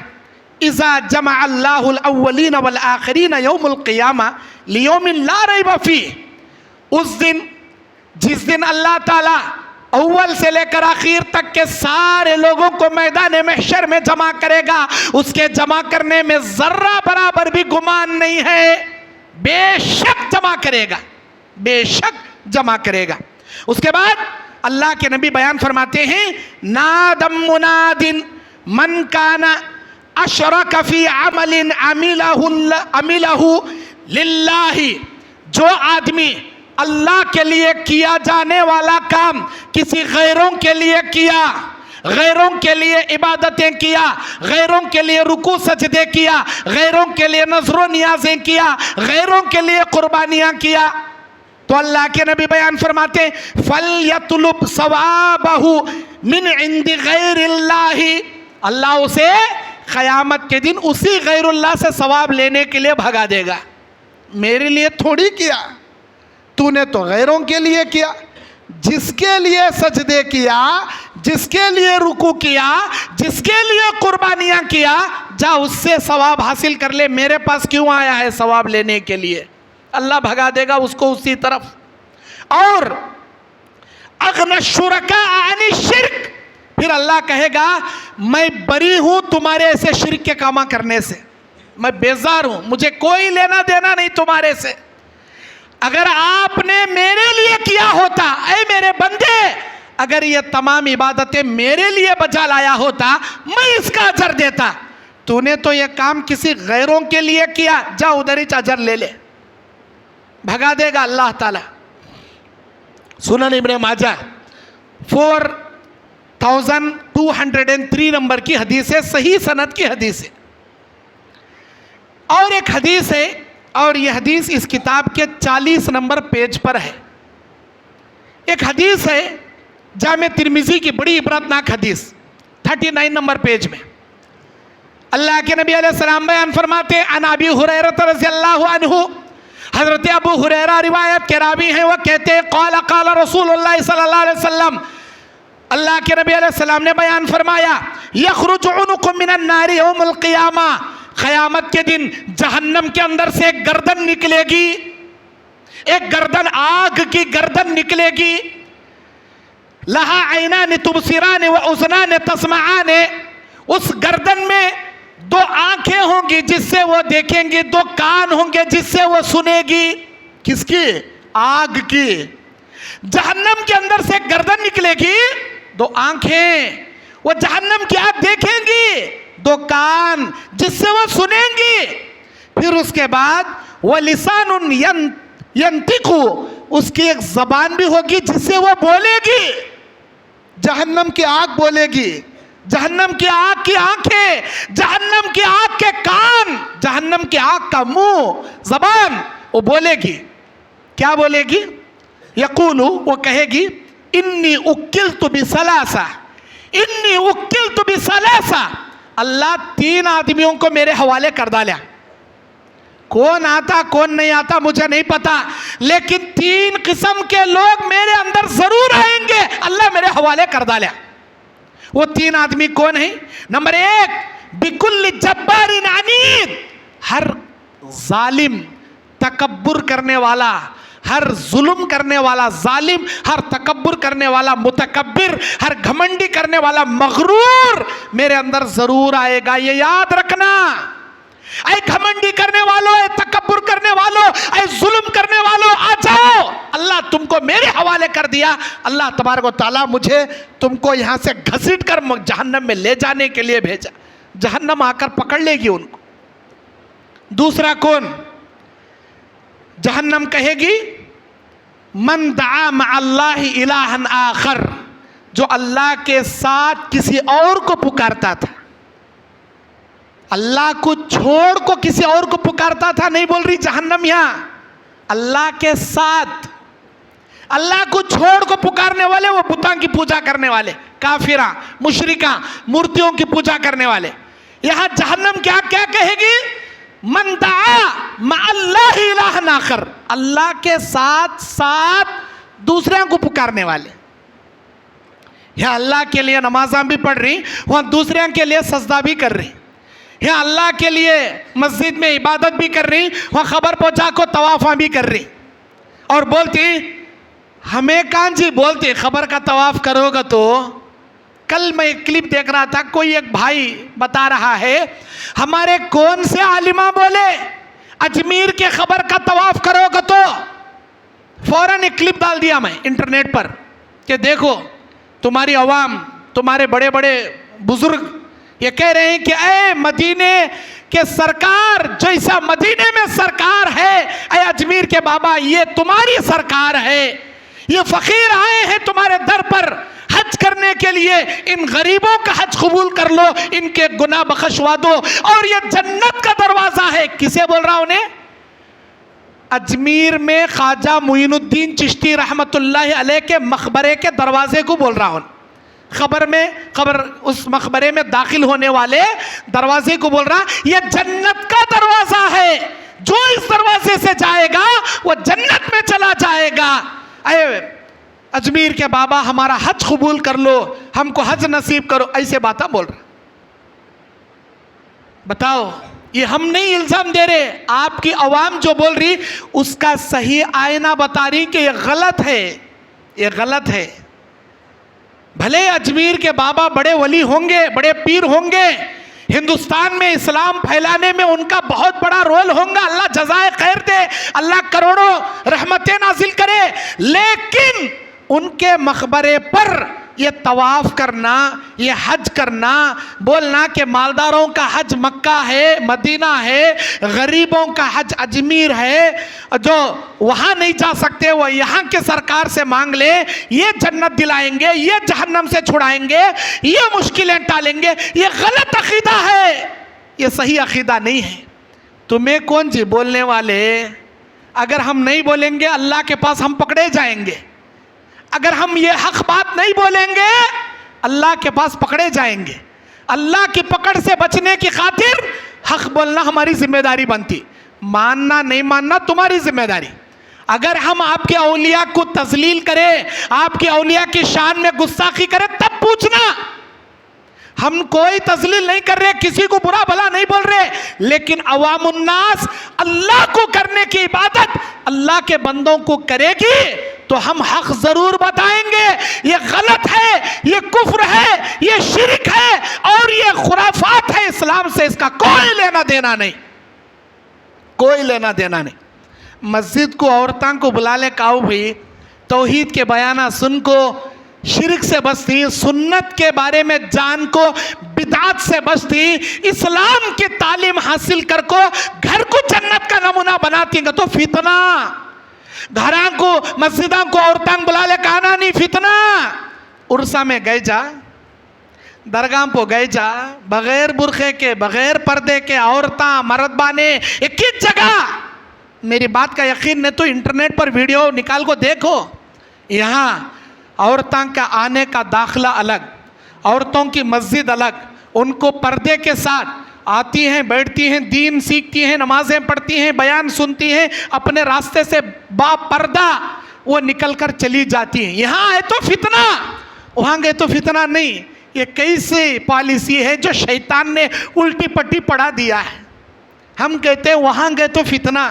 اذا جمع اللہ الاولین والآخرین یوم القیامہ لیوم لا ریب فیہ، اس دن جس دن اللہ تعالیٰ اول سے لے کر آخر تک کے سارے لوگوں کو میدان محشر میں جمع کرے گا، اس کے جمع کرنے میں ذرہ برابر بھی گمان نہیں ہے، بے شک جمع کرے گا، بے شک جمع کرے گا۔ اس کے بعد اللہ کے نبی بیان فرماتے ہیں، نادم منادن من کان اشرک فی عمل عملہ للہ، جو آدمی اللہ کے لیے کیا جانے والا کام کسی غیروں کے لیے کیا، غیروں کے لیے عبادتیں کیا، غیروں کے لیے رکوع سجدے کیا، غیروں کے لیے نذر و نیازیں کیا، غیروں کے لیے قربانیاں کیا، تو اللہ کے نبی بیان فرماتے فَلْيَطْلُبْ ثَوَابَهُ مِنْ عِنْدِ غَيْرِ اللَّهِ، اللہ اسے قیامت کے دن اسی غیر اللہ سے ثواب لینے کے لیے بھگا دے گا۔ میرے لیے تھوڑی کیا، تو نے تو غیروں کے لیے کیا، جس کے لیے سجدے کیا، جس کے لیے رکوع کیا، جس کے لیے قربانیاں کیا، جا اس سے ثواب حاصل کر لے، میرے پاس کیوں آیا ہے ثواب لینے کے لیے؟ اللہ بھگا دے گا اس کو اسی طرف۔ اور اغنى الشركاء عن الشرك. پھر اللہ کہے گا میں بری ہوں تمہارے ایسے شرک کے کاماں کرنے سے، میں بیزار ہوں، مجھے کوئی لینا دینا نہیں تمہارے سے. اگر آپ نے میرے لیے کیا ہوتا، اے میرے بندے، اگر یہ تمام عبادتیں میرے لیے بجا لایا ہوتا میں اس کا اجر دیتا. تو نے تو یہ کام کسی غیروں کے لیے کیا، جا ادھر ہی اجر لے لے. بھگا دے گا اللہ تعالی. سنن ابن ماجہ 4203 نمبر کی حدیث ہے، صحیح سند کی حدیث ہے. اور ایک حدیث ہے، اور یہ حدیث اس کتاب کے 40 نمبر پیج پر ہے. ایک حدیث ہے جامع ترمذی کی بڑی عبرتناک حدیث 39 نمبر پیج میں. اللہ کے نبی علیہ السلام بیان فرماتے عن ابی ہریرہ رضی اللہ عنہ، حضرت ابو ہریرہ روایت کے راوی ہیں، وہ کہتے ہیں قال قال رسول اللہ صلی اللہ علیہ وسلم، اللہ کے نبی علیہ السلام نے بیان فرمایا یخرج عنق من النار یوم القیامہ، قیامت کے دن جہنم کے اندر سے ایک گردن نکلے گی، ایک گردن، آگ کی گردن نکلے گی. لہا عینان تبصران و اذنان تسمعان، اس گردن میں 2 آنکھیں ہوں گی جس سے وہ دیکھیں گی، 2 کان ہوں گے جس سے وہ سنے گی. کس کی؟ آگ کی. جہنم کے اندر سے گردن نکلے گی، 2 آنکھیں، وہ جہنم کی آگ دیکھیں گی، 2 کان جس سے وہ سنیں گی. پھر اس کے بعد وَلِسَانٌ يَنْتِقُ، اس کی ایک زبان بھی ہوگی جس سے وہ بولے گی. جہنم کی آگ بولے گی، جہنم کی آگ کی آنکھیں، جہنم کی آگ کے کان، جہنم کی آگ کا منہ، زبان، وہ بولے گی. کیا بولے گی؟ یقول، وہ کہے گی انی اکلت بثلاثہ، انی اکلت بثلاثہ، اللہ 3 آدمیوں کو میرے حوالے کر ڈالا. کون آتا کون نہیں آتا مجھے نہیں پتا، لیکن 3 قسم کے لوگ میرے اندر ضرور آئیں گے، اللہ میرے حوالے کر ڈالا. وہ 3 آدمی کون ہیں؟ نمبر 1 بکل جبار عنید، ہر ظالم، تکبر کرنے والا، ہر ظلم کرنے والا ظالم، ہر تکبر کرنے والا متکبر، ہر گھمنڈی کرنے والا مغرور میرے اندر ضرور آئے گا. یہ یاد رکھنا، اے گھمنڈی کرنے والوں، اے تکبر کرنے والوں، اے ظلم کرنے والوں، آ جاؤ، اللہ تم کو میرے حوالے کر دیا. اللہ تبارک و تعالیٰ مجھے تم کو یہاں سے گھسیٹ کر جہنم میں لے جانے کے لیے بھیجا. جہنم آ کر پکڑ لے گی ان کو. دوسرا کون؟ جہنم کہے گی من دعا مع اللہ الہا آخر، جو اللہ کے ساتھ کسی اور کو پکارتا تھا، اللہ کو چھوڑ کو کسی اور کو پکارتا تھا. نہیں بول رہی جہنم یہاں، اللہ کے ساتھ، اللہ کو چھوڑ کو پکارنے والے، وہ بتوں کی پوجا کرنے والے، کافراں، مشرکاں، مورتیوں کی پوجا کرنے والے. یہاں جہنم کیا کہے گی؟ من دعا مع اللہ الہ آخر، اللہ کے ساتھ ساتھ دوسروں کو پکارنے والے. یہاں اللہ کے لیے نمازاں بھی پڑھ رہی، وہاں دوسروں کے لیے سجدہ بھی کر رہی. یہاں اللہ کے لیے مسجد میں عبادت بھی کر رہی، وہاں خبر پہنچا کو طوافاں بھی کر رہی. اور بولتی ہمیں کہاں جی، بولتی خبر کا طواف کرو گا تو. کل میں ایک کلپ دیکھ رہا تھا، کوئی ایک بھائی بتا رہا ہے ہمارے کون سے عالمہ بولے اجمیر کے خبر کا طواف کرو گا تو. فوراً ایک کلپ ڈال دیا میں انٹرنیٹ پر کہ دیکھو تمہاری عوام، تمہارے بڑے بڑے بزرگ یہ کہہ رہے ہیں کہ اے مدینے کے سرکار، جیسا مدینے میں سرکار ہے، اے اجمیر کے بابا یہ تمہاری سرکار ہے. یہ فقیر آئے ہیں تمہارے در پر حج کرنے کے لیے، ان غریبوں کا حج قبول کر لو، ان کے گناہ بخشوا دو، اور یہ جنت کا دروازہ ہے. کسے بول رہا انہیں؟ اجمیر میں خواجہ معین الدین چشتی رحمت اللہ علیہ کے مقبرے کے دروازے کو بول رہا ہوں. خبر اس مقبرے میں داخل ہونے والے دروازے کو بول رہا، یہ جنت کا دروازہ ہے، جو اس دروازے سے جائے گا وہ جنت میں چلا جائے گا. اے اجمیر کے بابا ہمارا حج قبول کر لو، ہم کو حج نصیب کرو، ایسے باتیں بول رہا. بتاؤ، یہ ہم نہیں الزام دے رہے، آپ کی عوام جو بول رہی اس کا صحیح آئینہ بتا رہی کہ یہ غلط ہے، یہ غلط ہے. بھلے اجمیر کے بابا بڑے ولی ہوں گے, بڑے پیر ہوں گے, ہندوستان میں اسلام پھیلانے میں ان کا بہت بڑا رول ہوگا, اللہ جزائے خیر دے, اللہ کروڑوں رحمتیں نازل کرے, لیکن ان کے مقبرے پر یہ طواف کرنا, یہ حج کرنا, بولنا کہ مالداروں کا حج مکہ ہے, مدینہ ہے, غریبوں کا حج اجمیر ہے, جو وہاں نہیں جا سکتے وہ یہاں کے سرکار سے مانگ لے, یہ جنت دلائیں گے, یہ جہنم سے چھڑائیں گے, یہ مشکلیں ٹالیں گے, یہ غلط عقیدہ ہے, یہ صحیح عقیدہ نہیں ہے. تمہیں کون جی بولنے والے؟ اگر ہم نہیں بولیں گے اللہ کے پاس ہم پکڑے جائیں گے. اگر ہم یہ حق بات نہیں بولیں گے اللہ کے پاس پکڑے جائیں گے. اللہ کی پکڑ سے بچنے کی خاطر حق بولنا ہماری ذمہ داری بنتی, ماننا نہیں ماننا تمہاری ذمہ داری. اگر ہم آپ کے اولیاء کو تذلیل کریں, آپ کے اولیاء کی شان میں گستاخی کریں, تب پوچھنا. ہم کوئی تذلیل نہیں کر رہے, کسی کو برا بھلا نہیں بول رہے, لیکن عوام الناس اللہ کو کرنے کی عبادت اللہ کے بندوں کو کرے گی تو ہم حق ضرور بتائیں گے. یہ غلط ہے, یہ کفر ہے, یہ شرک ہے اور یہ خرافات ہے, اسلام سے اس کا کوئی لینا دینا نہیں, کوئی لینا دینا نہیں. مسجد کو عورتاں کو بلا لے کہو بھی توحید کے بیانہ سن کو, شرک سے بچتی, سنت کے بارے میں جان کو, بدعات سے بچتی, اسلام کی تعلیم حاصل کر کو گھر کو جنت کا نمونہ بناتی ہیں. تو فتنہ گھراں کو, مسجداں کو عورتاں بلا لے کہنا نہیں فتنہ. عرصہ میں گئے جا, درگاہ پہ گئے جا, بغیر برقعے کے, بغیر پردے کے عورتاں مرد بانے ایک ہی جگہ. میری بات کا یقین نہیں تو انٹرنیٹ پر ویڈیو نکال کو دیکھو. یہاں عورتوں کا آنے کا داخلہ الگ, عورتوں کی مسجد الگ, ان کو پردے کے ساتھ آتی ہیں, بیٹھتی ہیں, دین سیکھتی ہیں, نمازیں پڑھتی ہیں, بیان سنتی ہیں, اپنے راستے سے با پردہ وہ نکل کر چلی جاتی ہیں. یہاں آئے تو فتنہ, وہاں گئے تو فتنہ نہیں. یہ کیسی پالیسی ہے جو شیطان نے الٹی پٹی پڑھا دیا ہے. ہم کہتے ہیں وہاں گئے تو فتنہ,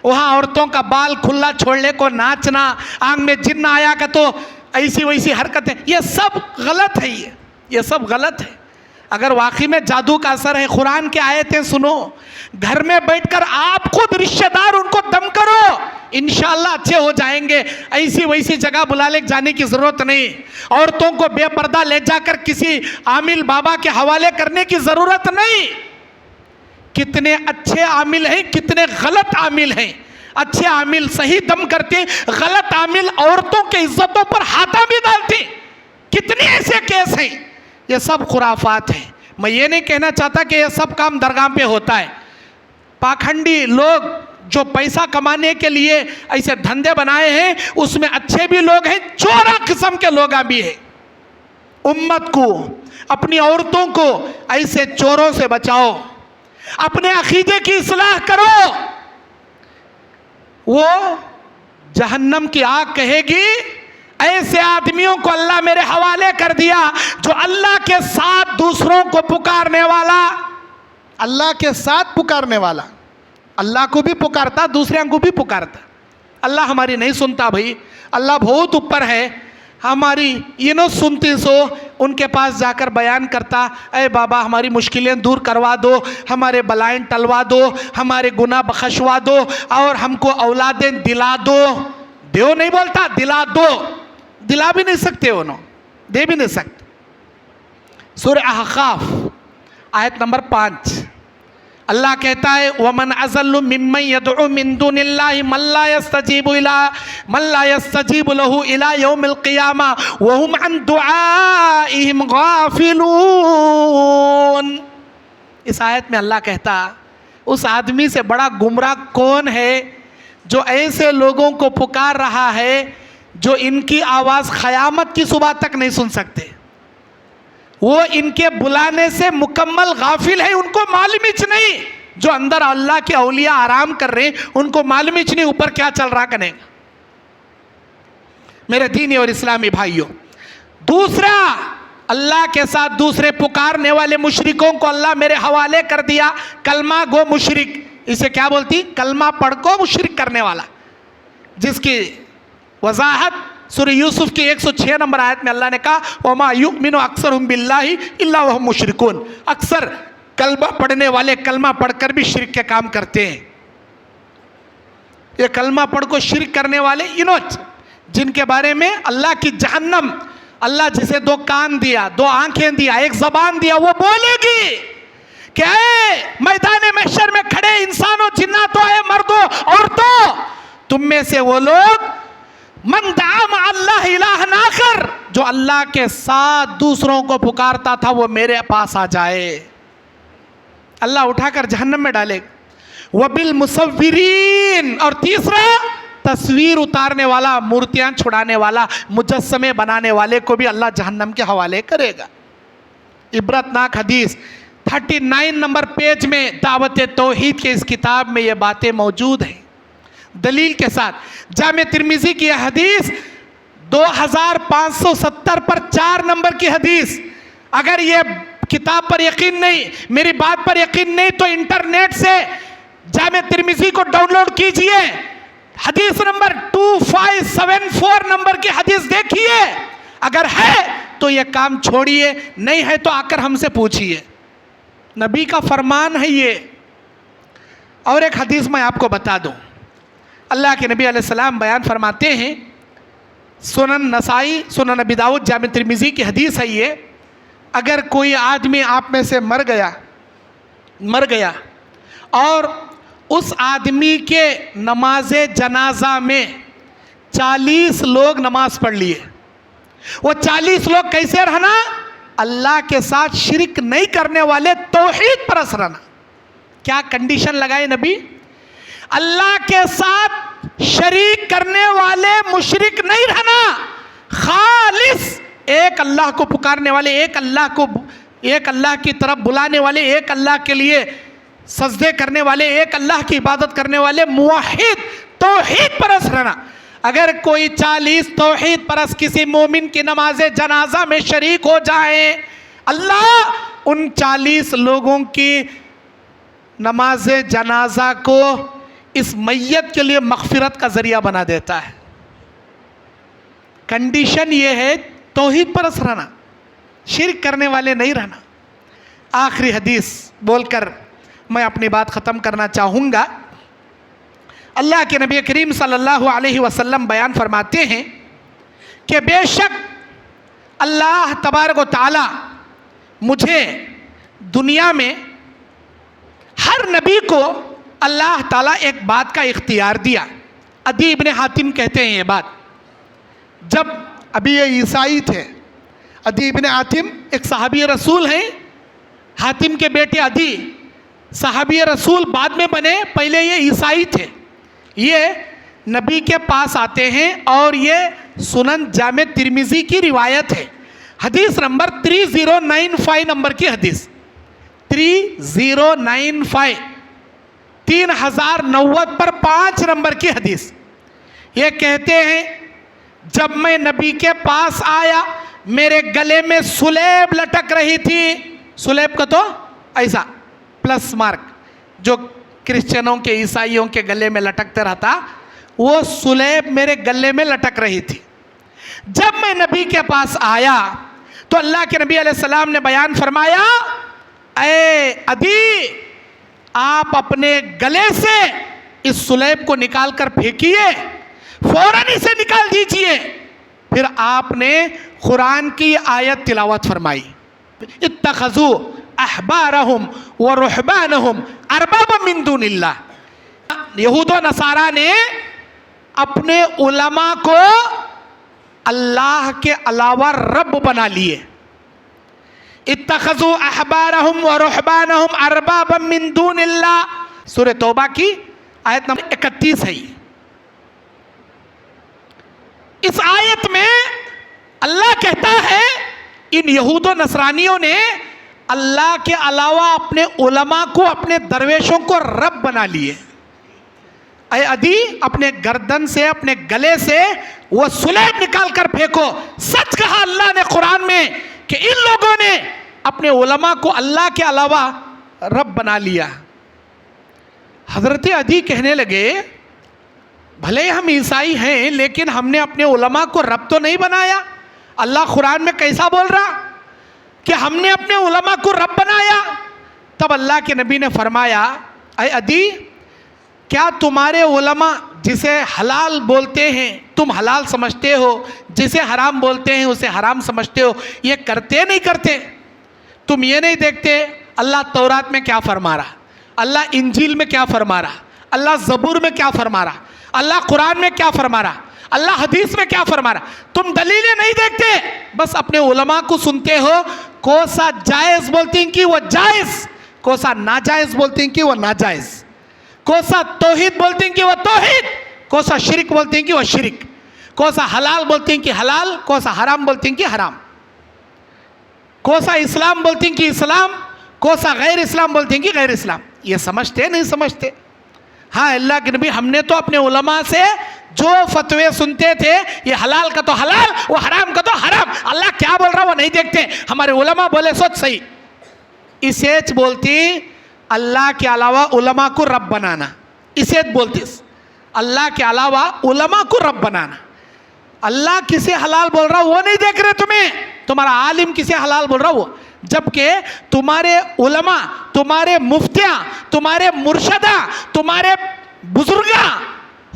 وہاں عورتوں کا بال کھلا چھوڑنے کو ناچنا, آنکھ میں جن آیا کہ تو ایسی ویسی حرکتیں, یہ سب غلط ہے. یہ سب غلط ہے. اگر واقعی میں جادو کا اثر ہے, قرآن کی آیتیں سنو, گھر میں بیٹھ کر آپ خود رشتہ دار ان کو دم کرو, انشاءاللہ اچھے ہو جائیں گے. ایسی ویسی جگہ بلا لے جانے کی ضرورت نہیں. عورتوں کو بے پردہ لے جا کر کسی عامل بابا کے حوالے کرنے کی ضرورت نہیں. کتنے اچھے عامل ہیں, کتنے غلط عامل ہیں. اچھے عامل صحیح دم کرتے, غلط عامل عورتوں کے عزتوں پر ہاتھا بھی ڈالتے. کتنے ایسے کیس ہیں. یہ سب خرافات ہیں. میں یہ نہیں کہنا چاہتا کہ یہ سب کام درگاہ پہ ہوتا ہے. پاکھنڈی لوگ جو پیسہ کمانے کے لیے ایسے دھندے بنائے ہیں, اس میں اچھے بھی لوگ ہیں, چورا قسم کے لوگ بھی ہیں. امت کو, اپنی عورتوں کو ایسے چوروں سے بچاؤ, اپنے عقیدے کی اصلاح کرو. وہ جہنم کی آگ کہے گی ایسے آدمیوں کو اللہ میرے حوالے کر دیا جو اللہ کے ساتھ دوسروں کو پکارنے والا, اللہ کے ساتھ پکارنے والا, اللہ کو بھی پکارتا, دوسروں کو بھی پکارتا. اللہ ہماری نہیں سنتا بھائی, اللہ بہت اوپر ہے. ہماری یہ نو سنتی سو ان کے پاس جا کر بیان کرتا, اے بابا ہماری مشکلیں دور کروا دو, ہمارے بلائیں ٹلوا دو, ہمارے گناہ بخشوا دو, اور ہم کو اولادیں دلا دو. دیو نہیں بولتا, دلا دو. دلا بھی نہیں سکتے, انہوں دے بھی نہیں سکتے. سورہ احقاف آیت نمبر 5 اللہ کہتا ہے وَمَنْ أَضَلُّ مِمَّنْ يَدْعُو مِن دُونِ اللَّهِ مَن لَّا يَسْتَجِيبُ لَهُ إِلَى يَوْمِ الْقِيَامَةِ وَهُمْ عَن دُعَائِهِمْ غَافِلُونَ. اس آیت میں اللہ کہتا اس آدمی سے بڑا گمراہ کون ہے جو ایسے لوگوں کو پکار رہا ہے جو ان کی آواز قیامت کی صبح تک نہیں سن سکتے. وہ ان کے بلانے سے مکمل غافل ہے, ان کو معلوم ہی نہیں. جو اندر اللہ کے اولیاء آرام کر رہے ہیں ان کو معلوم ہی نہیں اوپر کیا چل رہا کرنے گا. میرے دینی اور اسلامی بھائیوں, دوسرا اللہ کے ساتھ دوسرے پکارنے والے مشرکوں کو اللہ میرے حوالے کر دیا. کلمہ گو مشرک, اسے کیا بولتی؟ کلمہ پڑھ کو مشرک کرنے والا, جس کی وضاحت سورہ یوسف کی 106 نمبر آیت میں اللہ نے کہا وَمَا يُؤْمِنُ أَكْثَرُهُم بِاللَّهِ إِلَّا وَهُمْ مُشْرِكُونَ، اکثر کلمہ پڑھنے والے کلمہ پڑھ کر بھی شرک کے کام کرتے ہیں. یہ کلمہ پڑھ کو شرک کرنے والے جن کے بارے میں اللہ کی جہنم، اللہ جسے 2 کان دیا، 2 آنکھیں دیا، 1 زبان دیا، وہ بولے گی کہ اے میدان محشر میں کھڑے انسانوں، جناتوں، اے مردوں، عورتوں، تم میں سے وہ لوگ من دعا مع اللہ الہ آخر، جو اللہ کے ساتھ دوسروں کو پکارتا تھا، وہ میرے پاس آ جائے. اللہ اٹھا کر جہنم میں ڈالے. وَبِالْمُصَوِّرِينَ، اور تیسرا تصویر اتارنے والا، مورتیاں چھڑانے والا، مجسمے بنانے والے کو بھی اللہ جہنم کے حوالے کرے گا. عبرتناک حدیث 39 نمبر پیج میں دعوت توحید کے اس کتاب میں یہ باتیں موجود ہیں دلیل کے ساتھ. جامع ترمذی کی یہ حدیث 2570 پر 4 نمبر کی حدیث. اگر یہ کتاب پر یقین نہیں، میری بات پر یقین نہیں، تو انٹرنیٹ سے جامع ترمذی کو ڈاؤن لوڈ کیجئے، حدیث نمبر 2574 نمبر کی حدیث دیکھیے. اگر ہے تو یہ کام چھوڑیے، نہیں ہے تو آ کر ہم سے پوچھیے. نبی کا فرمان ہے یہ. اور ایک حدیث میں آپ کو بتا دوں، اللہ کے نبی علیہ السلام بیان فرماتے ہیں، سنن نسائی، سنن ابی داؤد، جامع ترمذی کی حدیث ہے یہ. اگر کوئی آدمی آپ میں سے مر گیا اور اس آدمی کے نماز جنازہ میں 40 لوگ نماز پڑھ لیے، وہ 40 لوگ کیسے رہنا؟ اللہ کے ساتھ شرک نہیں کرنے والے، توحید پرست رہنا. کیا کنڈیشن لگائے نبی؟ اللہ کے ساتھ شریک کرنے والے مشرک نہیں رہنا، خالص ایک اللہ کو پکارنے والے، ایک اللہ کی طرف بلانے والے، ایک اللہ کے لیے سجدے کرنے والے، ایک اللہ کی عبادت کرنے والے، موحد، توحید پرست رہنا. اگر کوئی 40 توحید پرست کسی مومن کی نماز جنازہ میں شریک ہو جائے، اللہ ان 40 لوگوں کی نماز جنازہ کو اس میت کے لیے مغفرت کا ذریعہ بنا دیتا ہے. کنڈیشن یہ ہے توحید پرست رہنا، شرک کرنے والے نہیں رہنا. آخری حدیث بول کر میں اپنی بات ختم کرنا چاہوں گا. اللہ کے نبی کریم صلی اللہ علیہ وسلم بیان فرماتے ہیں کہ بے شک اللہ تبارک و تعالی مجھے دنیا میں، ہر نبی کو اللہ تعالیٰ ایک بات کا اختیار دیا. عدی ابن حاتم کہتے ہیں یہ بات، جب ابھی یہ عیسائی تھے. عدی ابن حاتم ایک صحابی رسول ہیں، حاتم کے بیٹے عدی صحابی رسول بعد میں بنے، پہلے یہ عیسائی تھے. یہ نبی کے پاس آتے ہیں اور یہ سنن جامع ترمذی کی روایت ہے. حدیث نمبر 3095 نمبر کی حدیث، 3095، 3090 پر 5 نمبر کی حدیث. یہ کہتے ہیں جب میں نبی کے پاس آیا، میرے گلے میں سلیب لٹک رہی تھی. سلیب کا تو ایسا پلس مارک جو کرسچنوں کے، عیسائیوں کے گلے میں لٹکتے رہتا، وہ سلیب میرے گلے میں لٹک رہی تھی. جب میں نبی کے پاس آیا تو اللہ کے نبی علیہ السلام نے بیان فرمایا، اے عدی، آپ اپنے گلے سے اس سلیب کو نکال کر پھینکیے، فوراً اسے نکال دیجئے. پھر آپ نے قرآن کی آیت تلاوت فرمائی، اتخذوا احبارہم ورہبانہم اربابا من دون اللہ. یہود و نصارہ نے اپنے علماء کو اللہ کے علاوہ رب بنا لیے. اتخذوا احبارہم ورہبانہم اربابا من دون اللہ، سورہ توبہ کی آیت نمبر 31 ہے. اس آیت میں اللہ کہتا ہے ان یہود و نصرانیوں نے اللہ کے علاوہ اپنے علماء کو، اپنے درویشوں کو رب بنا لیے. اے عدی، اپنے گردن سے، اپنے گلے سے وہ سلیب نکال کر پھینکو. سچ کہا اللہ نے قرآن میں کہ ان لوگوں نے اپنے علماء کو اللہ کے علاوہ رب بنا لیا. حضرت عدی کہنے لگے بھلے ہم عیسائی ہیں لیکن ہم نے اپنے علماء کو رب تو نہیں بنایا. اللہ قرآن میں کیسا بول رہا کہ ہم نے اپنے علماء کو رب بنایا. تب اللہ کے نبی نے فرمایا اے عدی کیا تمہارے علماء جسے حلال بولتے ہیں تم حلال سمجھتے ہو, جسے حرام بولتے ہیں اسے حرام سمجھتے ہو, یہ کرتے نہیں کرتے؟ تم یہ نہیں دیکھتے اللہ تورات میں کیا فرما رہا, اللہ انجیل میں کیا فرما رہا, اللہ زبور میں کیا فرما رہا, اللہ قرآن میں کیا فرما رہا, اللہ حدیث میں کیا فرما رہا؟ تم دلیلیں نہیں دیکھتے, بس اپنے علماء کو سنتے ہو. کوسا جائز بولتے ہیں کہ وہ جائز, کوسا ناجائز بولتے ہیں کہ وہ ناجائز, کوسا توحید بولتے ہیں کہ وہ توحید, کوسا شرک بولتے ہیں کہ وہ شرک, کوسا حلال بولتے ہیں کہ حلال, کوسا حرام بولتے ہیں کہ حرام, کوسا اسلام بولتے ہیں کہ اسلام, کوسا غیر اسلام بولتے ہیں کہ غیر اسلام. یہ سمجھتے نہیں سمجھتے؟ ہاں اللہ کے نبی ہم نے تو اپنے علماء سے جو فتوے سنتے تھے, یہ حلال کا تو حلال, وہ حرام کا تو حرام, اللہ کیا بول رہا وہ نہیں دیکھتے. ہمارے علماء بولے سوچ صحیح. اسے بولتی اللہ کے علاوہ علماء کو رب بنانا, اسے بولتی اللہ کے علاوہ علماء کو رب بنانا. اللہ کسے حلال بول رہا وہ نہیں دیکھ رہے تمہیں, تمہارا عالم کسے حلال بول رہا وہ, جبکہ تمہارے علماء, تمہارے مفتیاں, تمہارے مرشدہ, تمہارے بزرگاں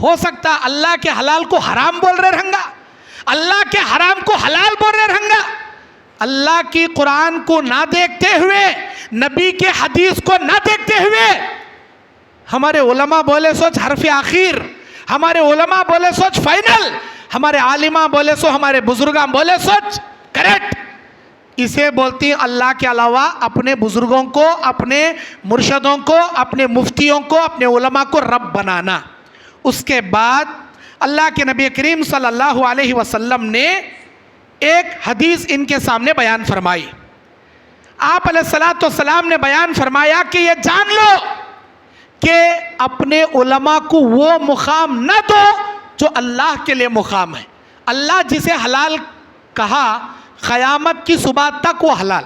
ہو سکتا اللہ کے حلال کو حرام بول رہے رہنگا, اللہ کے حرام کو حلال بول رہے رہنگا. اللہ کی قرآن کو نہ دیکھتے ہوئے, نبی کے حدیث کو نہ دیکھتے ہوئے ہمارے علماء بولے سوچ حرف آخر, ہمارے علماء بولے سوچ فائنل, ہمارے عالماں بولے سو, ہمارے بزرگاں بولے سوچ کریکٹ. اسے بولتی اللہ کے علاوہ اپنے بزرگوں کو, اپنے مرشدوں کو, اپنے مفتیوں کو, اپنے علماء کو رب بنانا. اس کے بعد اللہ کے نبی کریم صلی اللہ علیہ وسلم نے ایک حدیث ان کے سامنے بیان فرمائی. آپ علیہ السلام نے بیان فرمایا کہ یہ جان لو کہ اپنے علماء کو وہ مقام نہ دو جو اللہ کے لیے مقام ہے. اللہ جسے حلال کہا قیامت کی صبح تک وہ حلال,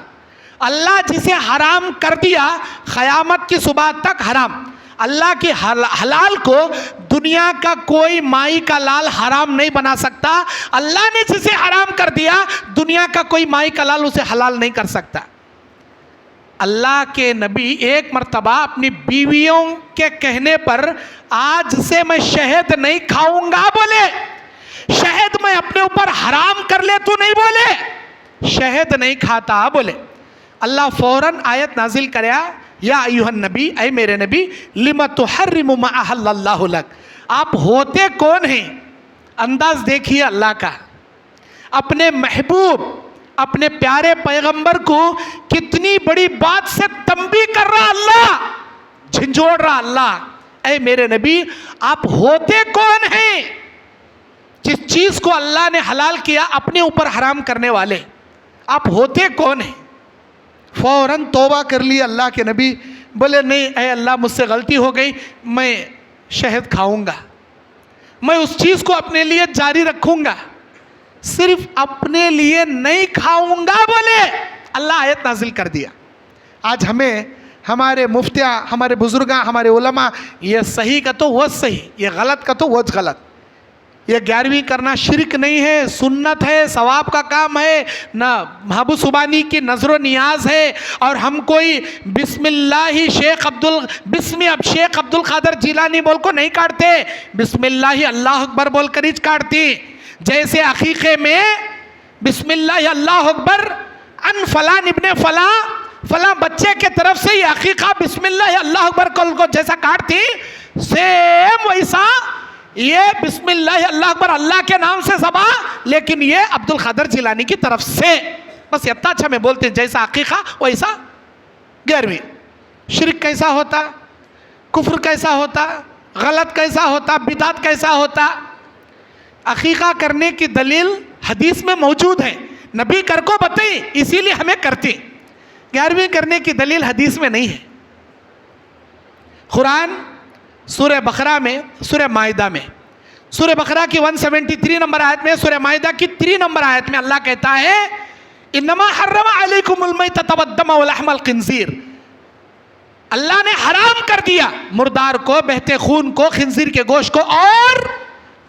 اللہ جسے حرام کر دیا قیامت کی صبح تک حرام. اللہ کے حلال کو دنیا کا کوئی مائی کا لال حرام نہیں بنا سکتا, اللہ نے جسے حرام کر دیا دنیا کا کوئی مائی کا لال اسے حلال نہیں کر سکتا. اللہ کے نبی ایک مرتبہ اپنی بیویوں کے کہنے پر آج سے میں شہد نہیں کھاؤں گا بولے, شہد میں اپنے اوپر حرام کر لے تو نہیں بولے, شہد نہیں کھاتا بولے. اللہ فوراً آیت نازل کریا یا ایھا النبی, اے میرے نبی, لما تحرم ما احل اللہ لک, آپ ہوتے کون ہیں؟ انداز دیکھیے اللہ کا, اپنے محبوب, اپنے پیارے پیغمبر کو کتنی بڑی بات سے تنبیہ کر رہا اللہ, جھنجھوڑ رہا اللہ. اے میرے نبی آپ ہوتے کون ہیں؟ جس چیز کو اللہ نے حلال کیا اپنے اوپر حرام کرنے والے, آپ ہوتے کون ہیں؟ فوراً توبہ کر لی اللہ کے نبی, بولے نہیں اے اللہ مجھ سے غلطی ہو گئی, میں شہد کھاؤں گا, میں اس چیز کو اپنے لیے جاری رکھوں گا, صرف اپنے لیے نہیں کھاؤں گا بولے. اللہ آیت نازل کر دیا. آج ہمیں ہمارے مفتیاں, ہمارے بزرگاں, ہمارے علماء, یہ صحیح کا تو وہ صحیح, یہ غلط کا تو وہ غلط. یہ 11ویں کرنا شرک نہیں ہے, سنت ہے, ثواب کا کام ہے, نہ محبوب سبحانی کی نظر و نیاز ہے. اور ہم کوئی بسم اللہ شیخ عبد القادر جیلانی بول کو نہیں کاٹتے, بسم اللہ اللہ اکبر بول کر ہی کاٹتی. جیسے عقیقے میں بسم اللہ اللہ اکبر ان فلان ابن فلاں بچے کے طرف سے یہ عقیقہ بسم اللہ اللہ اکبر کو جیسا کاٹتی, سیم ویسا یہ بسم اللہ اللہ اکبر اللہ کے نام سے ذبح, لیکن یہ عبد القادر جیلانی کی طرف سے. بس اتنا اچھا میں بولتے ہیں جیسا عقیقہ ویسا 11ویں. شرک کیسا ہوتا, کفر کیسا ہوتا, غلط کیسا ہوتا, بدعت کیسا ہوتا. عقیقہ کرنے کی دلیل حدیث میں موجود ہے, نبی کر کو بتائی اسی لیے ہمیں کرتے. 11ویں کرنے کی دلیل حدیث میں نہیں ہے. قرآن سورہ بقرہ میں, سورہ مائدہ میں, سورہ بقرہ کی 173 نمبر آیت میں, سورہ مائدہ کی 3 نمبر آیت میں اللہ کہتا ہے انما حرم علیکم المیتۃ والدم ولحم الخنزیر, اللہ نے حرام کر دیا مردار کو, بہتے خون کو, خنزیر کے گوشت کو اور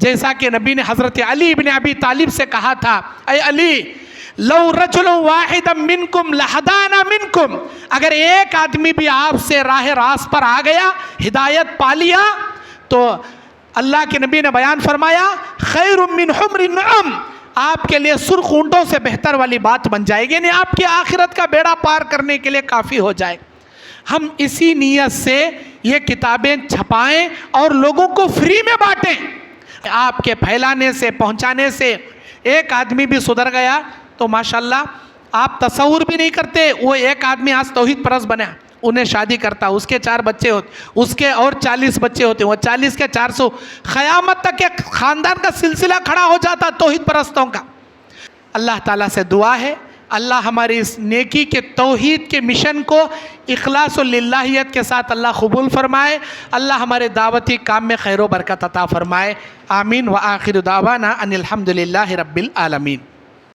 جیسا کہ نبی نے حضرت علی ابن ابی طالب سے کہا تھا، اے علی لو رجل واحد منکم لہدانا منکم، اگر ایک آدمی بھی آپ سے راہ راست پر آ گیا، ہدایت پا لیا، تو اللہ کے نبی نے بیان فرمایا خیر من حمر النعم، آپ کے لیے سرخ اونٹوں سے بہتر والی بات بن جائے گی، یعنی آپ کی آخرت کا بیڑا پار کرنے کے لیے کافی ہو جائے۔ ہم اسی نیت سے یہ کتابیں چھپائیں اور لوگوں کو فری میں بانٹیں۔ آپ کے پھیلانے سے، پہنچانے سے ایک آدمی بھی سدھر گیا تو ماشاءاللہ آپ تصور بھی نہیں کرتے، وہ ایک آدمی آج توحید پرست بنا، انہیں شادی کرتا، اس کے 4 بچے ہوتے، اس کے اور 40 بچے ہوتے، وہ 40 کے 400، قیامت تک ایک خاندان کا سلسلہ کھڑا ہو جاتا توحید پرستوں کا۔ اللہ تعالیٰ سے دعا ہے اللہ ہماری اس نیکی کے توحید کے مشن کو اخلاص و للہیت کے ساتھ اللہ قبول فرمائے، اللہ ہمارے دعوتی کام میں خیر و برکت عطا فرمائے، آمین۔ وآخر دعوانا ان الحمدللہ رب العالمین۔